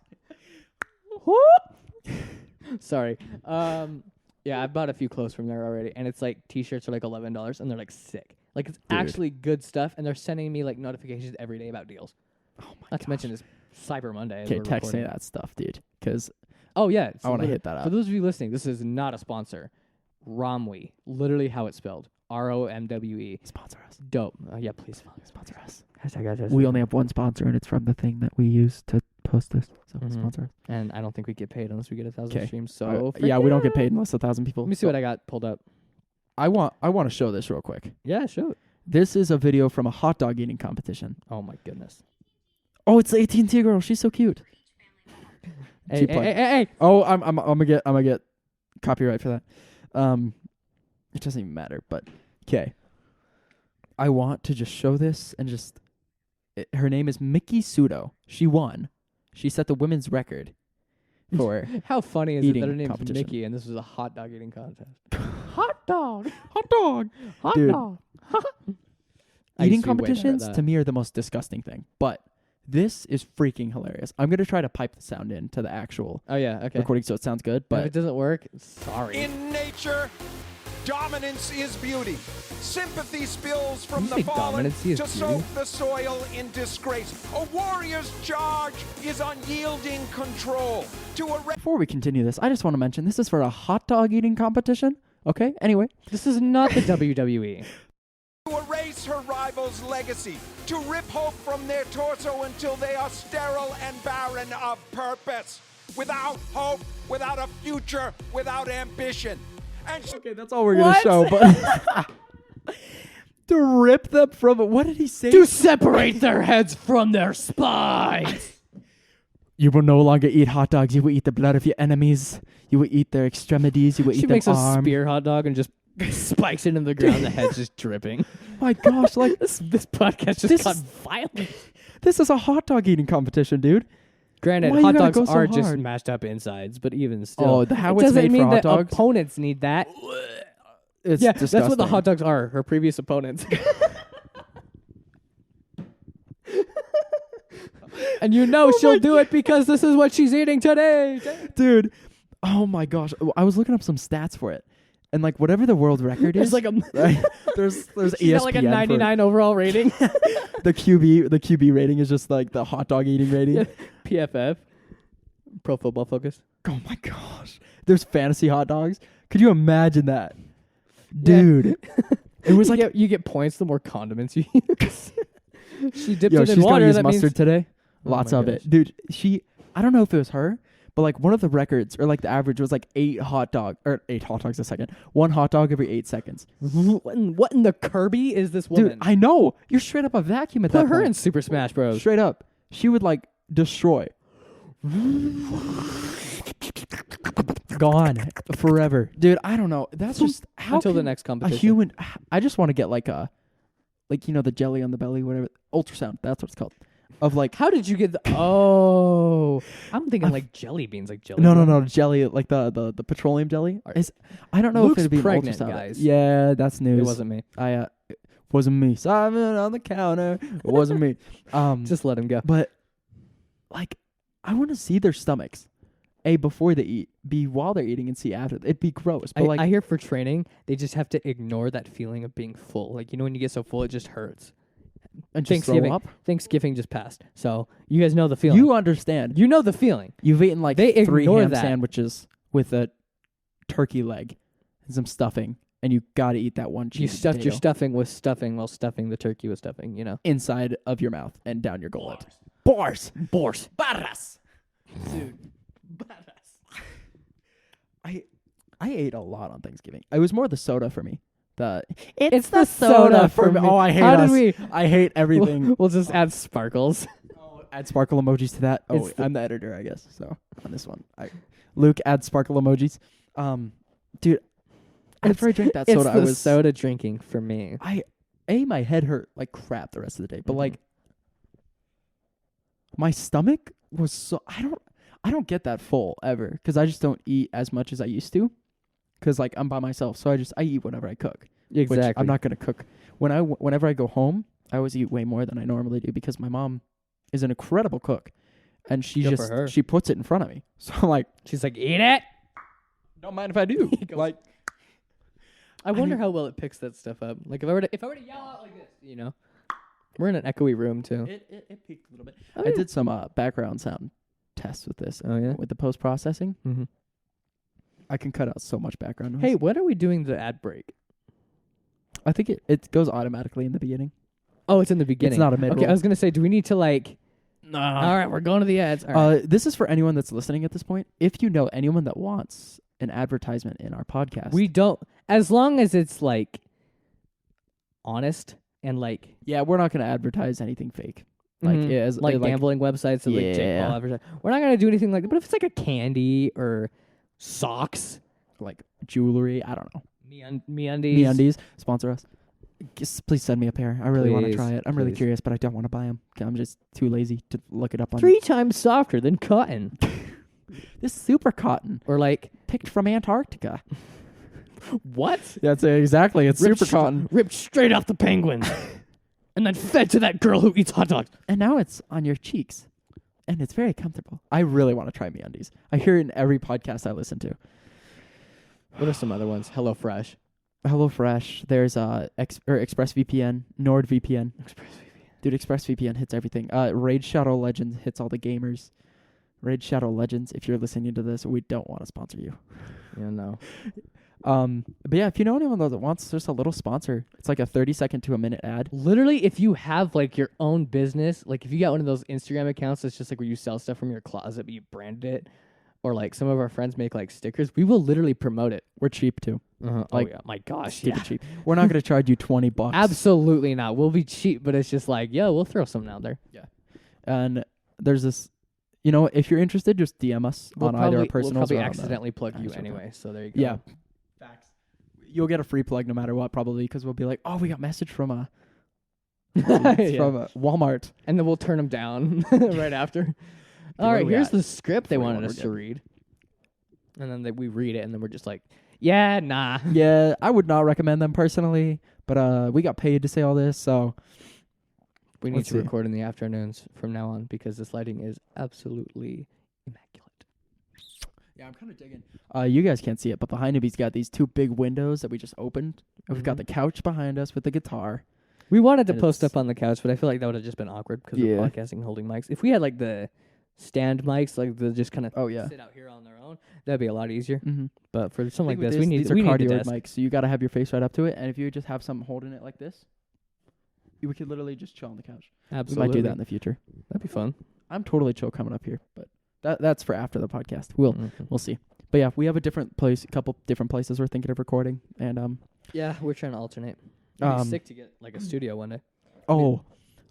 Sorry. Yeah, I bought a few clothes from there already, and it's like t-shirts are like $11, and they're like sick. Like it's Dude. actually good stuff, and they're sending me like notifications every day about deals. Oh my Not to mention it's Cyber Monday. as Okay, we're text me recording. that stuff, dude. Because Oh yeah, it's I want to literally- hit that For up. those of you listening, this is not a sponsor. Romwe, literally how it's spelled. ROMWE. Sponsor us. Dope. Yeah, please Sponsor us. #. We only have one sponsor, and it's from the thing that we use to post this. So Mhm. sponsor us. And I don't think we get paid unless we get 1,000 Okay. streams. So Yeah, we don't get paid unless 1,000 people. Let me see what I got pulled up. I want to show this real quick. Yeah, show it. This is a video from a hot dog eating competition. Oh my goodness. Oh, it's the AT&T girl. She's so cute. Hey, Cheap hey, plug. hey, hey, hey. Oh, I'm gonna get copyright for that. It doesn't even matter, but okay. I want to just show this and just. Her name is Mickey Sudo. She won. She set the women's record for How funny is it eating that her name's competition. Mickey and this was a hot dog eating contest? Hot dog. hot dog. Hot Dude. dog. I used Eating to be way better at competitions that. to me are the most disgusting thing, but this is freaking hilarious. I'm gonna try to pipe the sound into the actual Oh yeah, okay. recording so it sounds good, If but it doesn't work, sorry. In nature, dominance is beauty. Sympathy spills from You the say fallen dominance is to beauty? soak the soil in disgrace. A warrior's charge is unyielding control. To erase before we continue this, I just want to mention this is for a hot dog eating competition. Okay. Anyway, This is not the WWE. her rival's legacy. To rip hope from their torso until they are sterile and barren of purpose. Without hope, without a future, without ambition. And okay, that's all we're gonna What? show. But To rip them from it. What did he say? To separate their heads from their spines. You will no longer eat hot dogs. You will eat the blood of your enemies. You will eat their extremities. You will She eat their makes arm. a spear hot dog and just spikes it in the ground. The head's just dripping. My gosh, like This podcast just This got is- violent. this is a hot dog eating competition, dude. Granted, Why you hot gotta dogs go so are just hard? mashed up insides, but even still, Oh, how it's doesn't made for mean hot that dogs? opponents need that. It's Yeah, disgusting. that's what the hot dogs are. Her previous opponents. And you know she'll do it because this is what she's eating today. Dude. Oh my gosh, I was looking up some stats for it, and like whatever the world record There's is, like a right? there's she's ESPN got like a 99 overall rating. for the QB rating is just like the hot dog eating rating. Yeah. PFF, Pro Football Focus. Oh my gosh, there's fantasy hot dogs. Could you imagine that, dude? It was like you get points the more condiments you use. She dipped yo, it in she's water. gonna use That mustard means today. Oh Lots my of it, dude. I don't know if it was her, but like one of the records or like the average was like 8 hot dogs a second. 1 hot dog every 8 seconds. what in the Kirby is this woman? Dude, I know. You're straight up a vacuum at Put that her point. in Super Smash Bros. Straight up. She would like destroy. Gone forever. Dude, I don't know. That's just how Until the can next a competition. human I just want to get like the jelly on the belly, whatever. Ultrasound, that's what it's called. Of like How did you get the? Oh, I'm thinking like jelly beans, like jelly. no, jelly like the petroleum jelly. I don't know Luke's if it'd be pregnant, an ultrasound. guys. Yeah, that's news. It wasn't me. It wasn't me. Simon on the counter. It wasn't me. Just let him go. But like, I want to see their stomachs. A, before they eat. B, while they're eating, and C, after. It'd be gross. But I hear for training, they just have to ignore that feeling of being full. Like, you know, when you get so full, it just hurts. and just throw Thanksgiving, up. Thanksgiving just passed, so you guys know the feeling. You understand. You know the feeling. You've eaten like They 3 ignore ham that. sandwiches with a turkey leg and some stuffing, and you got to eat that one cheese. You stuffed your potato stuffing with stuffing while stuffing the turkey with stuffing. You know. inside of your mouth and down your gullet. Bars. Barras. Dude. Barras. I ate a lot on Thanksgiving. It was more the soda for me. It's the soda for me. Oh, I hate How did us. we- I hate everything. We'll just add sparkles. Add sparkle emojis to that. Oh, It's the- I'm the editor, I guess. So on this one, Luke, add sparkle emojis. Dude, after I drank that soda, I it's the was soda drinking for me. my head hurt like crap the rest of the day, but Mhm. like my stomach was so I don't get that full ever because I just don't eat as much as I used to because like I'm by myself, so I eat whatever I cook. Which Exactly. I'm not gonna cook whenever I go home. I always eat way more than I normally do because my mom is an incredible cook, and Good for her. she puts it in front of me. So I'm like, She's like, eat it. don't mind if I do. He goes- Like, I wonder mean- how well it picks that stuff up. Like if I were to yell out like this, you know, we're in an echoey room too. it peaked a little bit. Oh, I yeah. did some background sound tests with this Oh yeah. with the post processing. Mm-hmm. I can cut out so much background noise. Hey, when are we doing the ad break? I think it goes automatically in the beginning. Oh, it's in the beginning. It's not a mid. Okay, I was gonna say, do we need to like? All right, we're going to the ads. All right. This is for anyone that's listening at this point. If you know anyone that wants an advertisement in our podcast, We don't, as long as it's like honest and like we're not going to advertise anything fake. Like, Mhm. as like gambling websites and like Jake Yeah. Paul advertise. We're not gonna do anything like that. But if it's like a candy or socks, like jewelry. I don't know. MeUndies, MeUndies sponsor us. Please send me a pair. I really want to Please, try it. I'm really please. curious, but I don't want to buy them. I'm just too lazy to look it up on. 3 times softer than cotton, This super cotton or like picked from Antarctica. what? That's exactly. It's Ripped super cotton. ripped straight off the penguin, and then fed to that girl who eats hot dogs. And now it's on your cheeks, and it's very comfortable. I really want to try MeUndies. I hear it in every podcast I listen to. What are some other ones? HelloFresh. HelloFresh. There's ExpressVPN, NordVPN. Dude, ExpressVPN hits everything. Raid Shadow Legends hits all the gamers. Raid Shadow Legends. If you're listening to this, we don't want to sponsor you. Yeah, no. But yeah, if you know anyone that wants just a little sponsor, it's like a 30-second to a minute ad. Literally, if you have like your own business, like if you got one of those Instagram accounts that's just like where you sell stuff from your closet but you branded it, or like some of our friends make like stickers, we will literally promote it. We're cheap too. Like, oh yeah, my gosh, Stupid cheap. We're not gonna charge you $20. Absolutely not. We'll be cheap, but it's just like, yo, we'll throw something out there. Yeah. And there's this, if you're interested, just DM us on either our personals. We'll probably or accidentally plug you anyway. So there you go. Yeah. Facts. You'll get a free plug no matter what, probably, because we'll be like, oh, we got message from from Walmart, and then we'll turn them down right after. All right, here's the script they wanted us to read, and then we read it, and then we're just like, yeah, nah. Yeah, I would not recommend them personally, but we got paid to say all this, so we need to record in the afternoons from now on because this lighting is absolutely immaculate. Yeah, I'm kind of digging. You guys can't see it, but behind him, he's got these 2 big windows that we just opened, and we've got the couch behind us with the guitar. We wanted to post up on the couch, but I feel like that would have just been awkward because we're podcasting and holding mics. If we had like the stand mics, like the just kind of sit out here on their own, that'd be a lot easier. Mm-hmm. But for something like this, we need cardioid mics, so you got to have your face right up to it. And if you just have something holding it like this, we could literally just chill on the couch. Absolutely, we might do that in the future. That'd be fun. I'm totally chill coming up here, but that's for after the podcast. We'll see. But yeah, we have a couple different places we're thinking of recording, and yeah, we're trying to alternate. It'd be sick to get like a studio one day. Oh,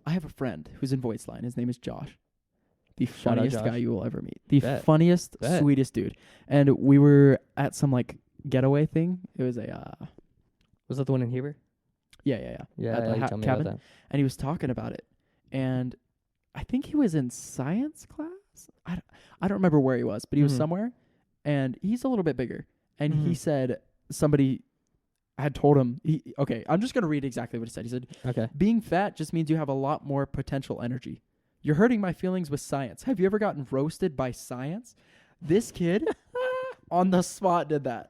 I have a friend who's in Voice Line. His name is Josh. The funniest guy you will ever meet. The funniest, sweetest dude. And we were at some like getaway thing. It was was that the one in Heber? Yeah. At the cabin. About that. And he was talking about it. And I think he was in science class. I don't remember where he was, but he was somewhere. And he's a little bit bigger. And he said somebody had told him, I'm just going to read exactly what he said. He said, okay, being fat just means you have a lot more potential energy. You're hurting my feelings with science. Have you ever gotten roasted by science? This kid on the spot did that.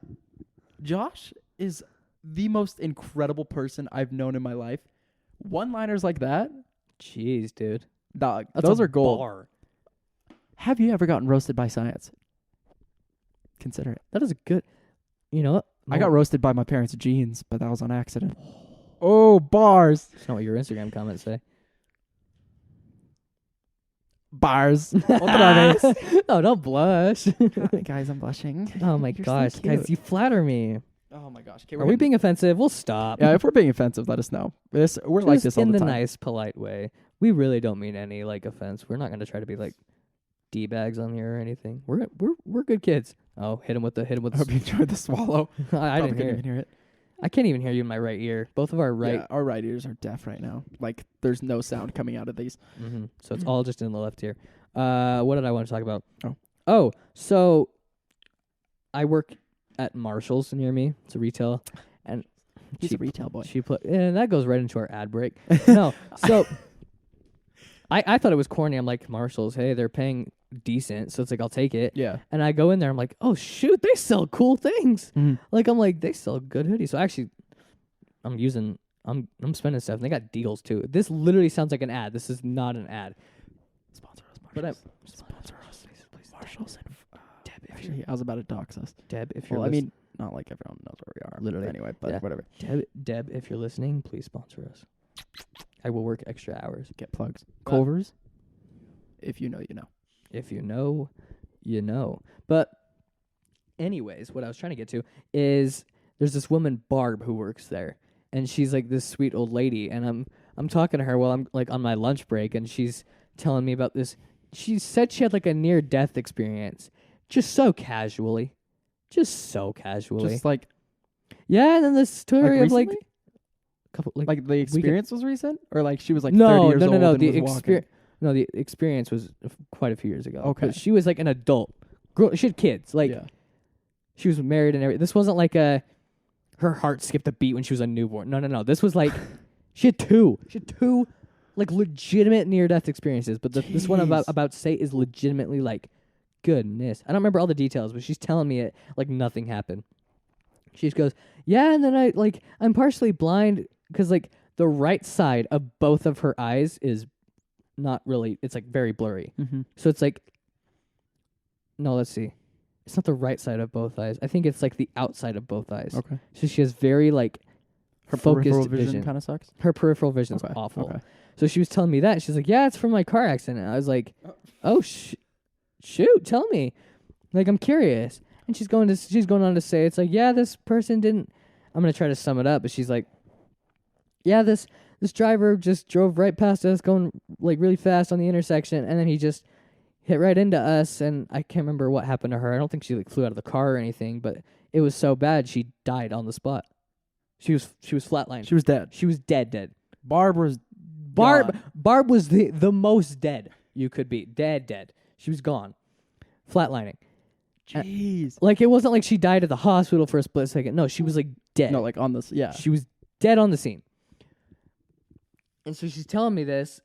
Josh is the most incredible person I've known in my life. One-liners like that. Jeez, dude. Dog, those are gold. Bar. Have you ever gotten roasted by science? Consider it. That is a good, you know what? I got roasted by my parents' jeans, but that was on accident. Oh, bars. That's not what your Instagram comments say. Bars. Otra vez. Oh, don't blush. Guys, I'm blushing. Oh my gosh. So guys, you flatter me. Oh my gosh. Okay, are we being offensive? We'll stop. Yeah, if we're being offensive, let us know. We're just like this all the time. In the nice, polite way. We really don't mean any like offense. We're not going to try to be like D-bags on here or anything. We're good kids. Oh, hit him with the. I hope you enjoyed the swallow. I didn't even hear it. I can't even hear you in my right ear. Both of our our right ears are deaf right now. Like there's no sound coming out of these. Mm-hmm. So it's all just in the left ear. What did I want to talk about? Oh, so I work at Marshall's near me. It's a retail, and he's a retail boy. And that goes right into our ad break. No, so I thought it was corny. I'm like, Marshall's, hey, they're paying decent, so it's like I'll take it. Yeah. And I go in there, I'm like, oh shoot, they sell cool things. Like I'm like, they sell good hoodies. So actually, I'm spending stuff. And they got deals too. This literally sounds like an ad. This is not an ad. Sponsor us, Marshalls. Sponsor us, please. Marshalls and Deb. Actually, I was about to dox us. Deb, if you're I mean, not like everyone knows where we are. Literally. Anyway, but whatever. Deb, if you're listening, please sponsor us. I will work extra hours. Get plugs. Culvers. If you know, you know. If you know, you know. But anyways, what I was trying to get to is there's this woman, Barb, who works there. And she's like this sweet old lady. And I'm talking to her while I'm like on my lunch break. And she's telling me about this. She said she had like a near-death experience. Just so casually. Just like. Yeah, and then the story of like. Like the experience was recent? Or like she was like 30 years old and was walking? No, the experience was quite a few years ago. Okay. But she was like an adult. Girl, she had kids. Like, she was married and everything. This wasn't like her heart skipped a beat when she was a newborn. No. This was like, she had two like legitimate near-death experiences. But this one I'm about to say is legitimately like, goodness. I don't remember all the details, but she's telling me it like nothing happened. She just goes, yeah, and then I'm partially blind because like the right side of both of her eyes is not really, it's like very blurry. Mm-hmm. So it's like, no, let's see. It's not the right side of both eyes. I think it's like the outside of both eyes. Okay. So she has very like her focused peripheral vision kind of sucks. Her peripheral vision is awful. Okay. So she was telling me that. She's like, yeah, it's from my car accident. I was like, oh, shoot, tell me. Like, I'm curious. And she's going on to say, it's like, yeah, this person didn't. I'm gonna try to sum it up, but she's like, yeah, this driver just drove right past us, going like really fast on the intersection, and then he just hit right into us. And I can't remember what happened to her. I don't think she like flew out of the car or anything, but it was so bad she died on the spot. She was flatlined. She was dead. She was dead. Barb was Barb gone. was the most dead you could be. Dead. She was gone. Flatlining. Jeez. Like, it wasn't like she died at the hospital for a split second. No, she was like dead. No, like on this. Yeah. She was dead on the scene. And so she's telling me this,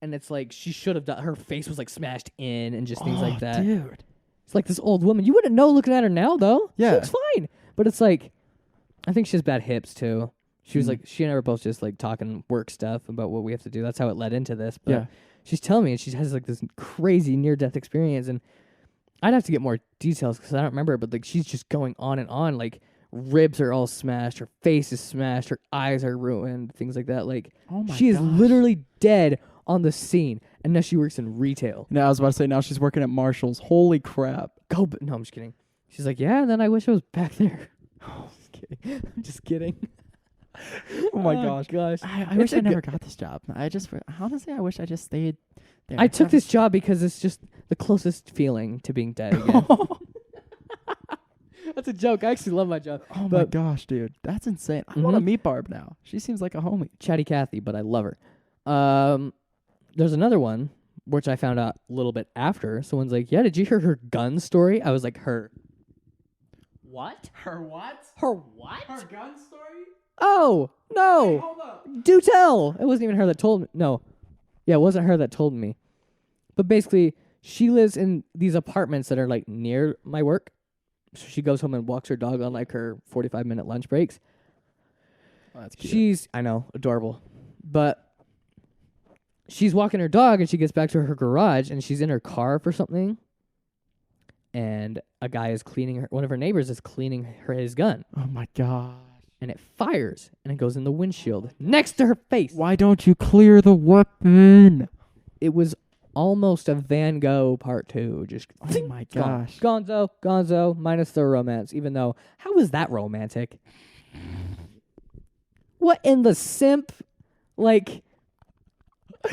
and it's like she should have done. Her face was like smashed in and just things like that. Dude. It's like this old woman. You wouldn't know looking at her now, though. Yeah. She looks fine. But it's like, I think she has bad hips, too. She was like, she and I were both just like talking work stuff about what we have to do. That's how it led into this. But she's telling me, and she has like this crazy near-death experience. And I'd have to get more details because I don't remember. But like, she's just going on and on. Like, ribs are all smashed. Her face is smashed. Her eyes are ruined. Things like that. Like, she is literally dead on the scene. And now she works in retail. No, I was about to say, now she's working at Marshall's. Holy crap. No, I'm just kidding. She's like, yeah, and then I wish I was back there. Oh, I'm just kidding. Oh my gosh. I wish I never got this job. Honestly, I wish I just stayed there. I took this job because it's just the closest feeling to being dead again. That's a joke. I actually love my job. Oh my gosh, dude. That's insane. I want to meet Barb now. She seems like a homie. Chatty Cathy, but I love her. There's another one, which I found out a little bit after. Someone's like, yeah, did you hear her gun story? I was like, her what? Her what? Her what? Her gun story? Oh, no. Hey, hold up. Do tell. It wasn't even her that told me. No. Yeah, it wasn't her that told me. But basically, she lives in these apartments that are like near my work. So she goes home and walks her dog on like her 45-minute lunch breaks. Oh, that's cute. I know, adorable. But she's walking her dog and she gets back to her garage and she's in her car for something. And a guy is cleaning her. One of her neighbors is cleaning his gun. Oh my gosh. And it fires and it goes in the windshield next to her face. Why don't you clear the weapon? It was almost a Van Gogh part 2. Just oh my gosh. Gonzo, minus the romance. Even though, how was that romantic? What in the simp? Like,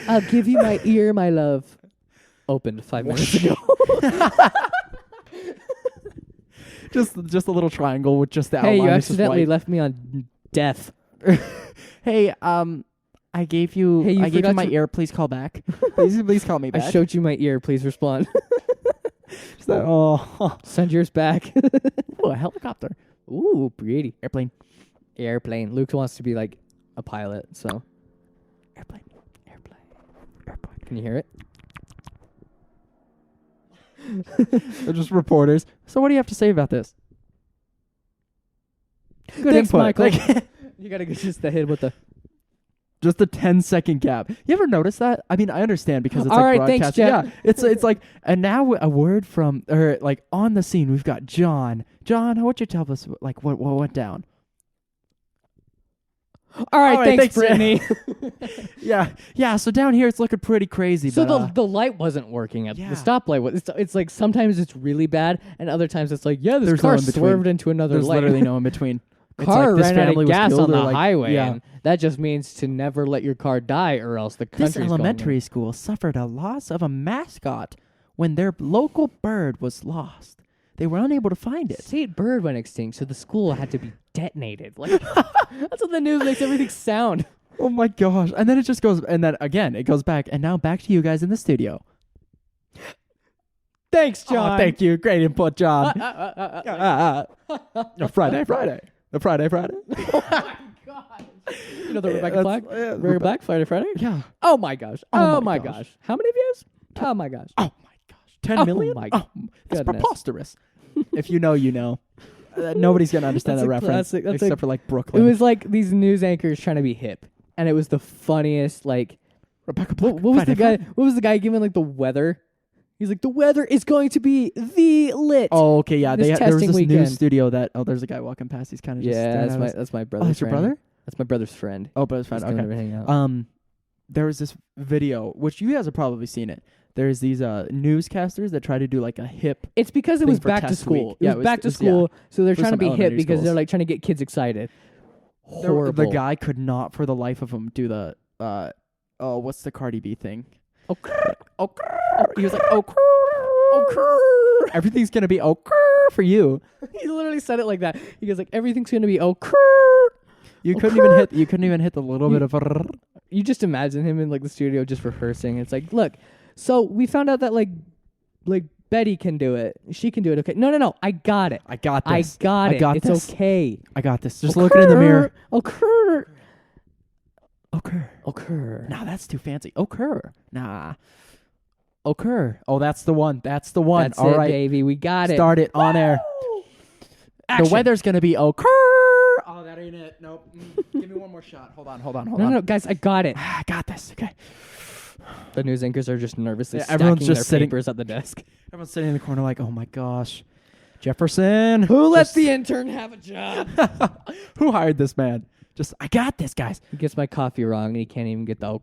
I'll give you my ear, my love. Opened 5 minutes ago. Just a little triangle with just the outline. Hey, you accidentally left me on death. Hey, I gave you my ear. Please call back. please call me back. I showed you my ear. Please respond. Oh, send yours back. Ooh, a helicopter. Ooh, pretty. Airplane. Luke wants to be like a pilot, so. Airplane. Can you hear it? They're just reporters. So what do you have to say about this? Good Thanks, input. Michael. You gotta get just the hit with the. Just a 10-second gap. You ever notice that? I mean, I understand because it's all like right, thanks, broadcasting. Jeff. Yeah, it's like, and now a word from, or like on the scene, we've got John. John, what'd you tell us? Like what went down? All right, thanks, Brittany. yeah. So down here, it's looking pretty crazy. So but, the light wasn't working at the stoplight. It's like sometimes it's really bad, and other times it's like, yeah, this car swerved into another There's light. literally no in between. Car like this ran out family of was gas killed on the or, like, highway, yeah. and that just means to never let your car die, or else the country's This elementary school suffered a loss of a mascot when their local bird was lost. They were unable to find it. State bird went extinct, so the school had to be detonated. Like that's what the news makes everything sound. Oh my gosh! And then it just goes, and then again it goes back, and now back to you guys in the studio. Thanks, John. Oh, thank you. Great input, John. Friday. The Friday. Oh my god! You know the Rebecca Black? Rebecca Black, Friday? Yeah. Oh my gosh. Oh Oh my my gosh. gosh. How many views? Oh my gosh. Oh my gosh. 10 million? my Oh, that's goodness. preposterous. If you know, you know. Nobody's going to understand That's that a reference classic. That's except for like Brooklyn. It was like these news anchors trying to be hip, and it was the funniest. Like, Rebecca Black. what was Friday, the guy? Friday. What was the guy giving like the weather? He's like, the weather is going to be the lit. Oh, okay, yeah. This There was testing this weekend. news studio that, there's a guy walking past. He's kind of just yeah, staring at us. that's my brother's Oh, that's your friend. brother? That's my brother's friend. Oh, brother's friend. Just going Okay. over hanging out. There was this video, which you guys have probably seen it. there's these newscasters that try to do like a hip. It's because it thing was for back to test school. week. It Yeah, was back to yeah. school, so they're For trying to some be hip elementary because they're schools. like trying to get kids excited. The Horrible. guy could not for the life of him do the what's the Cardi B thing? Oh, He was like, everything's gonna be for you. he literally said it like that. He goes like, everything's gonna be You couldn't even hit the little bit of. You just imagine him in like the studio just rehearsing. It's like, look, so we found out that like Betty can do it. She can do it. Okay. No. I got it. I got I this. got it. It's this. okay. I got this. Just looking in the mirror. Occur. Nah, that's too fancy. Nah. Oh, that's the one. That's all it, right, baby. We got it. Start it on air. Action. The weather's gonna be Oh, that ain't it. Nope. Give me one more shot. Hold on. No, guys, I got it. I got this. Okay. The news anchors are just nervously stacking everyone's just their sitting- papers at the desk. Everyone's sitting in the corner like, oh my gosh, Jefferson. Who let the intern have a job? Who hired this man? I got this, guys. He gets my coffee wrong and he can't even get the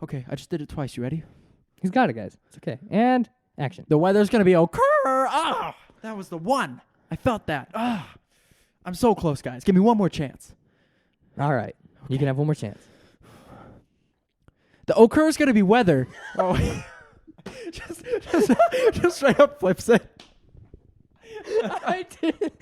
Okay. I just did it twice. You ready? He's got it, guys. It's okay. And action. The weather's gonna be that was the one. I felt that. I'm so close, guys. Give me one more chance. All right. You can have one more chance. The occur's gonna be weather. Oh, just straight up flips it. I did.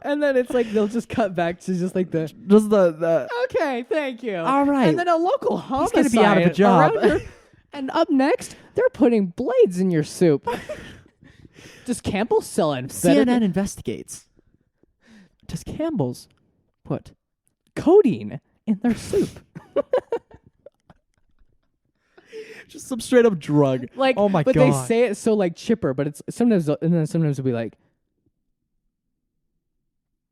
And then it's like they'll just cut back to just like the. Just the. Okay, thank you. All right. And then a local homicide. He's gonna be out of a job. around here. And up next, they're putting blades in your soup. Does Campbell sell CNN investigates. Does Campbell's put codeine in their soup? just some straight up drug? Like, oh my but god! They say it so like chipper, but it's sometimes it'll be like,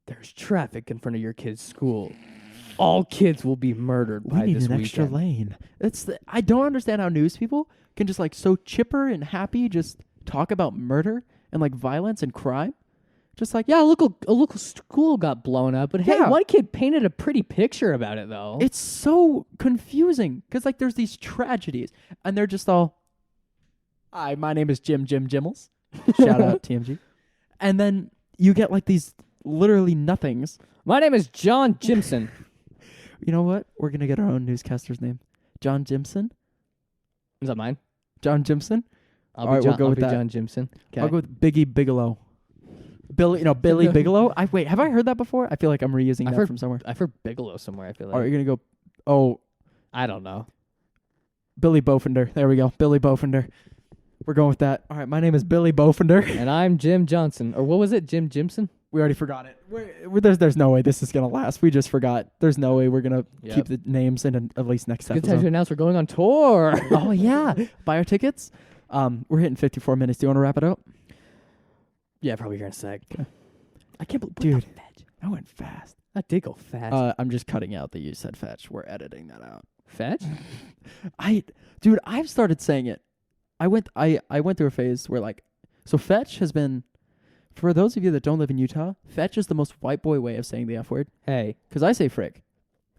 "There's traffic in front of your kid's school. All kids will be murdered by we need this an extra weekend." lane. I don't understand how news people can just like so chipper and happy just talk about murder and like violence and crime. Just like, Yeah, a local school got blown up, but hey, Yeah. one kid painted a pretty picture about it though. it's so confusing because like there's these tragedies and they're just all, hi, my name is Jim Jimmels. Shout out TMG. And then you get like these literally nothings. My name is John Jimson. You know what? We're going to get our own newscaster's name. John Jimson? Is that mine? John Jimson? I'll All be right, John, we'll go I'll with be that. John Jimson. Okay. I'll go with Biggie Bigelow. Billy Bigelow? Wait, have I heard that before? I feel like I'm reusing that from somewhere. I've heard Bigelow somewhere, I feel like. Are you going to go, I don't know. Billy Bofender. There we go. Billy Bofender. We're going with that. All right, my name is Billy Bofender. And I'm Jim Johnson. Or what was it? Jim Jimson? We already forgot it. There's no way this is going to last. We just forgot. There's no way we're going to keep the names in at least next Good time to episode. announce we're going on tour. Oh, yeah. Buy our tickets. We're hitting 54 minutes. Do you want to wrap it up? Yeah, probably here in a sec. Okay. I can't believe Dude, fetch. I went fast. That did go fast. I'm just cutting out that you said fetch. We're editing that out. Fetch? I've started saying it. I went through a phase where so fetch has been, for those of you that don't live in Utah, fetch is the most white boy way of saying the F word. Hey. Because I say frick.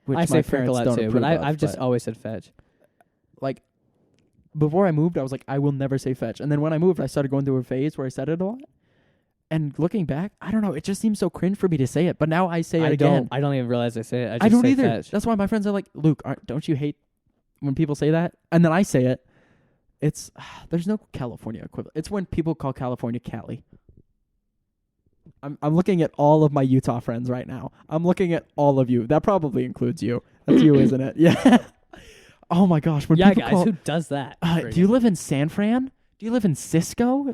Which I say my frick a parents lot don't too, approve but of, I've just always said fetch. like, before I moved, I was like, I will never say fetch. And then when I moved, I started going through a phase where I said it a lot. And looking back, I don't know, it just seems so cringe for me to say it. But now I say it again. I don't even realize I say it. I don't say either. Fetch. That's why my friends are like, Luke, don't you hate when people say that? And then I say it. It's there's no California equivalent. It's when people call California Cali. I'm looking at all of my Utah friends right now. I'm looking at all of you. That probably includes you. That's you, isn't it? Yeah. Oh my gosh. When Yeah, people guys, call, who does that? do you live in San Fran? Do you live in Cisco?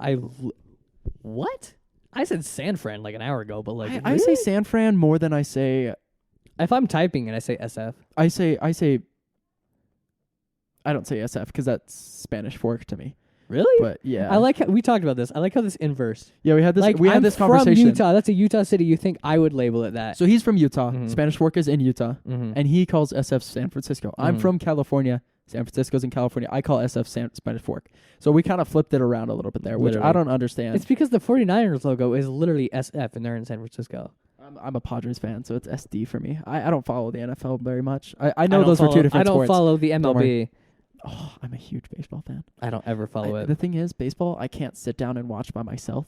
What? I said San Fran like an hour ago, but like I say San Fran more than I say. If I'm typing and I say SF, I don't say SF because that's Spanish Fork to me. really? But yeah, I like how we talked about this. I like how this inverse. Yeah, we had this. Like we had I'm this from conversation. Utah. That's a Utah city. You think I would label it that? So he's from Utah. Mhm. Spanish Fork is in Utah, Mhm. and he calls SF San Francisco. I'm Mhm. from California. San Francisco's in California. I call SF Spanish Fork. So we kind of flipped it around a little bit there, which I Literally. don't understand. It's because the 49ers logo is literally SF, and they're in San Francisco. I'm a Padres fan, so it's SD for me. I don't follow the NFL very much. I know those were two different sports. I don't follow the Don't MLB. worry. Oh, I'm a huge baseball fan. I don't ever follow it. The thing is, baseball, I can't sit down and watch by myself.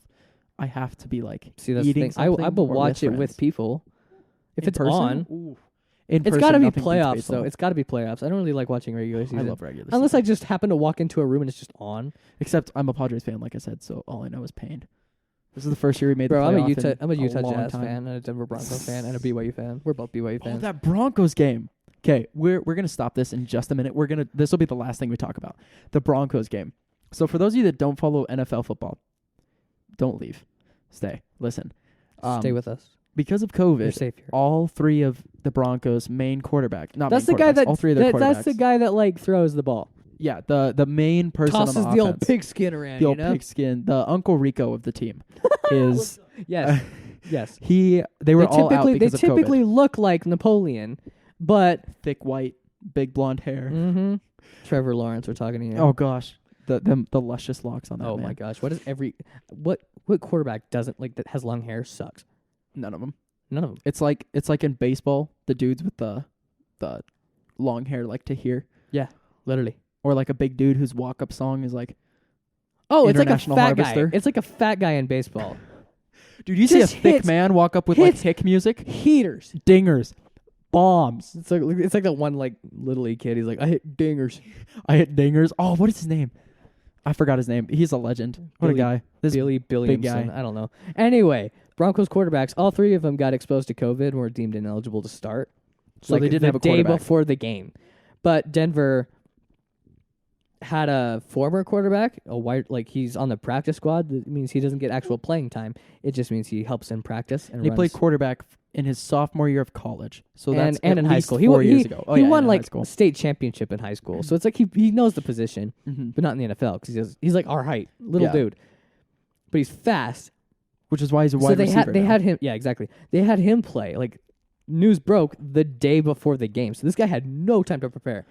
I have to be like See, that's the eating thing. I something will or watch it friends. with people. If In it's person? on, Ooh. In it's person, got to be nothing beats playoffs, baseball. though. It's got to be playoffs. I don't really like watching regular season. I love regular Unless season. I just happen to walk into a room and it's just on. Except I'm a Padres fan, like I said, so all I know is pain. This is the first year we made Bro, the I'm playoff a Utah long Jazz time. fan and a Denver Broncos fan and a BYU fan. We're both BYU Oh, fans. that Broncos game. Okay, we're gonna stop this in just a minute. This will be the last thing we talk about. The Broncos game. So for those of you that don't follow NFL football, don't leave. Stay. Listen. Stay with us. Because of You're COVID, safe here. all three of the Broncos' main quarterback, not That's main the guy quarterbacks, that all three of their quarterbacks. that's the guy that like throws the ball. Yeah, the main person Tosses on the the old offense. pigskin around. The old you know? pigskin, the Uncle Rico of the team, is Yes. Yes. They were all out because they of COVID. typically look like Napoleon, but Thick white, big blonde hair. Trevor Lawrence, we're talking to you. Oh gosh, the luscious locks on that Oh man. my gosh, what quarterback doesn't like that has long hair sucks? None of them. None of them. It's like in baseball, the dudes with the long hair like to hear, Yeah, literally. or like a big dude whose walk up song is like, Oh, it's like a International fat Harvester. guy. It's like a fat guy in baseball. dude, you see a Just thick hits- man walk up with like hits- hick music, Heaters. dingers, bombs. It's like that one like little league kid. He's like, I hit dingers. I hit dingers. Oh, what is his name? I forgot his name. He's a legend. What a Billy- guy. This Billy big Billiamson. guy. I don't know. Anyway, Broncos quarterbacks, all three of them got exposed to COVID and were deemed ineligible to start. So they didn't the have a day quarterback. before the game. But Denver had a former quarterback, he's on the practice squad. That means he doesn't get actual playing time. It just means he helps in practice and He runs. played quarterback in his sophomore year of college. So that's and at in high least school. 4 years ago. Oh, he yeah, won in like high school. state championship in high school. So it's like he knows the position, Mhm. but not in the NFL because he's like our height, little Yeah. dude. But he's fast. Which is why he's a So wide they receiver. had now. him. Yeah, exactly. They had him play. Like news broke the day before the game, so this guy had no time to prepare.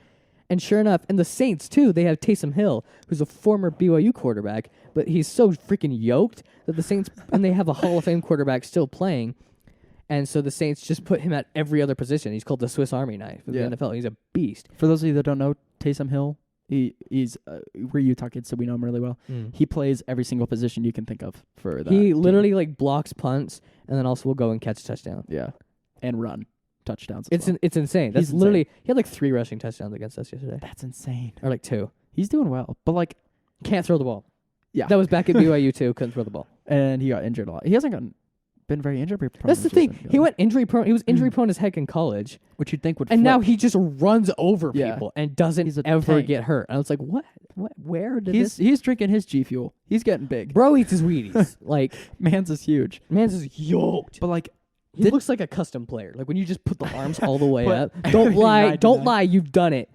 And sure enough, and the Saints too, they have Taysom Hill, who's a former BYU quarterback, but he's so freaking yoked that the Saints and they have a Hall of Fame quarterback still playing, and so the Saints just put him at every other position. He's called the Swiss Army knife of Yeah. the NFL. He's a beast. For those of you that don't know, Taysom Hill, he's we're Utah kids, so we know him really well. He plays every single position you can think of for that. He team. literally like blocks punts and then also will go and catch a touchdown. Yeah, and run touchdowns. As well. It's insane. That's He's insane. literally he had like 3 rushing touchdowns against us yesterday, That's insane. or like 2. He's doing well, but like, Can't throw the ball. yeah, That was back at BYU too. Couldn't throw the ball. and he got injured a lot. He hasn't been very injury prone. That's the which thing. isn't He good. went injury prone. He was injury prone as heck in college, which you'd think would. and flip. now he just runs over Yeah. people and doesn't He's a ever tank. get hurt. And I was like, what? Where did he's drinking his G Fuel. He's getting big. bro eats his Wheaties? Like, Man's is huge, man's is yoked. but like, He looks like a custom player. Like when you just put the arms all the way Put up. Don't everything lie. 99. Don't lie. You've done it.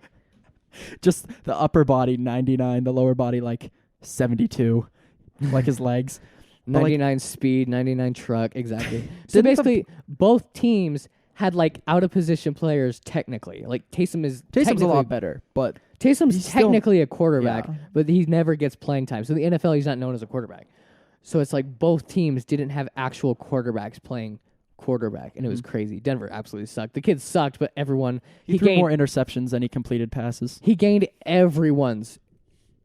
just the upper body 99, the lower body like 72, like his legs. But, like, 99 speed, 99 truck. Exactly. So Didn't the- basically, both teams had like out of position players technically. Like Taysom's Taysom's a technically- lot better, but Taysom's He's still- technically a quarterback, yeah. but he never gets playing time. So in the NFL, he's not known as a quarterback. So it's like both teams didn't have actual quarterbacks playing quarterback, and it was crazy. Denver absolutely sucked. The kids sucked, but everyone he threw gained more interceptions than he completed passes. he gained everyone's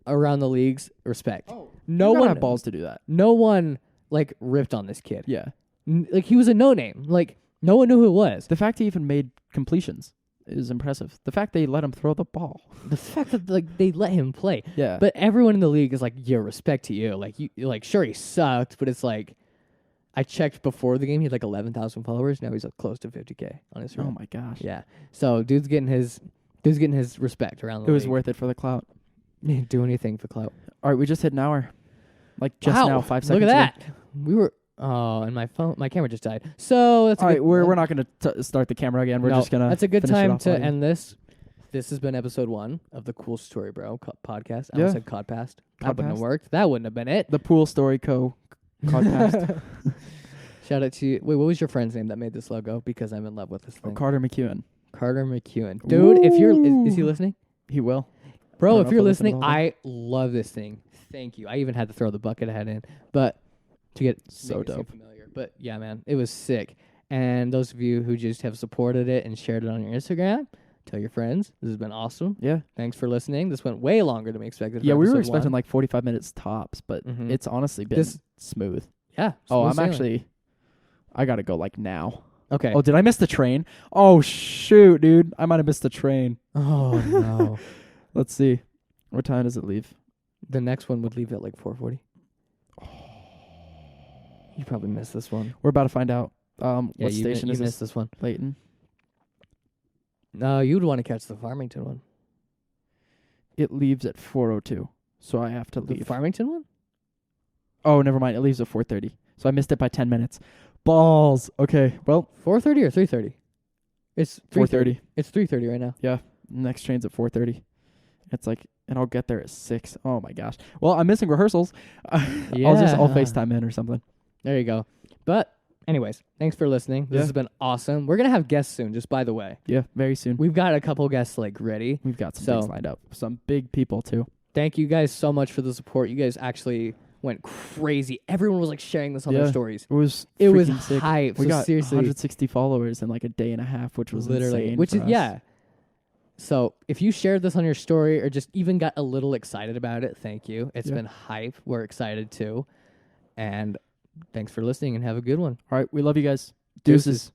around the league's respect. You no gotta one have balls to do that. No one like ripped on this kid. Yeah, Like he was a no name. Like no one knew who it was. the fact he even made completions is impressive. The fact they let him throw the ball. The fact that like they let him play. Yeah, But everyone in the league is like, yo, respect to you. Like you like sure he sucked, but it's like I checked before the game, he had like 11,000 followers. Now he's up close to 50K on his oh rant. my gosh, Yeah. So dude's getting his respect around the it was league. worth it for the clout. Do anything for clout. All right, we just hit an hour. Like just Wow. now, 5 seconds. Look at ago. that. We were and my camera just died. So that's All a right, good, we're not gonna start the camera again. We're no, just gonna. That's a good finish it time off to audio. end this. This has been episode 1 of the Cool Story Bro podcast. I Yeah. almost said Codpast. That wouldn't have Codpast. worked. That wouldn't have been it. The Pool Story Co. podcast. Shout out to you. Wait, what was your friend's name that made this logo? Because I'm in love with this thing. Carter McEwen. Carter McEwen. Dude, if you're is he listening? He will. Bro, I don't if know you're if he'll listen listening, to all of I love this thing. Thank you. I even had to throw the bucket I had in, but to get So make it seem dope. familiar. But yeah, man, it was sick. And those of you who just have supported it and shared it on your Instagram, tell your friends. This has been awesome. Yeah. Thanks for listening. This went way longer than we expected. Yeah, for we were episode expecting one. like 45 minutes tops, but Mhm. it's honestly been smooth. Yeah. Oh, smooth I'm sailing. actually, I gotta go like now. Okay. Oh, did I miss the train? Oh, shoot, dude. I might have missed the train. Oh, no. Let's see. What time does it leave? The next one would leave at like 4:40. You probably missed this one. We're about to find out. Yeah, What station is you missed this? this one. Layton. No, you'd want to catch the Farmington one. It leaves at 4:02, so I have to The leave. Farmington one? Oh, never mind. It leaves at 4:30, so I missed it by 10 minutes. Balls. Okay, well, 4:30 or 3:30? It's 4:30. It's 3:30 right now. Yeah, next train's at 4:30. It's like, and I'll get there at 6. Oh my gosh. Well, I'm missing rehearsals. I'll Yeah. FaceTime in or something. There you go. But anyways, thanks for listening. This Yeah. has been awesome. We're gonna have guests soon. Just by the way, Yeah, very soon. we've got a couple guests like ready. We've got some So- things lined up. Some big people too. Thank you guys so much for the support. You guys actually went crazy. Everyone was like sharing this on their Yeah. stories. It was It was freaking sick. hype. We So got seriously, 160 followers in like a day and a half, which was literally, insane which for is us. yeah. So if you shared this on your story or just even got a little excited about it, thank you. It's Yeah. been hype. We're excited too. And thanks for listening and have a good one. All right, we love you guys. Deuces. Deuces.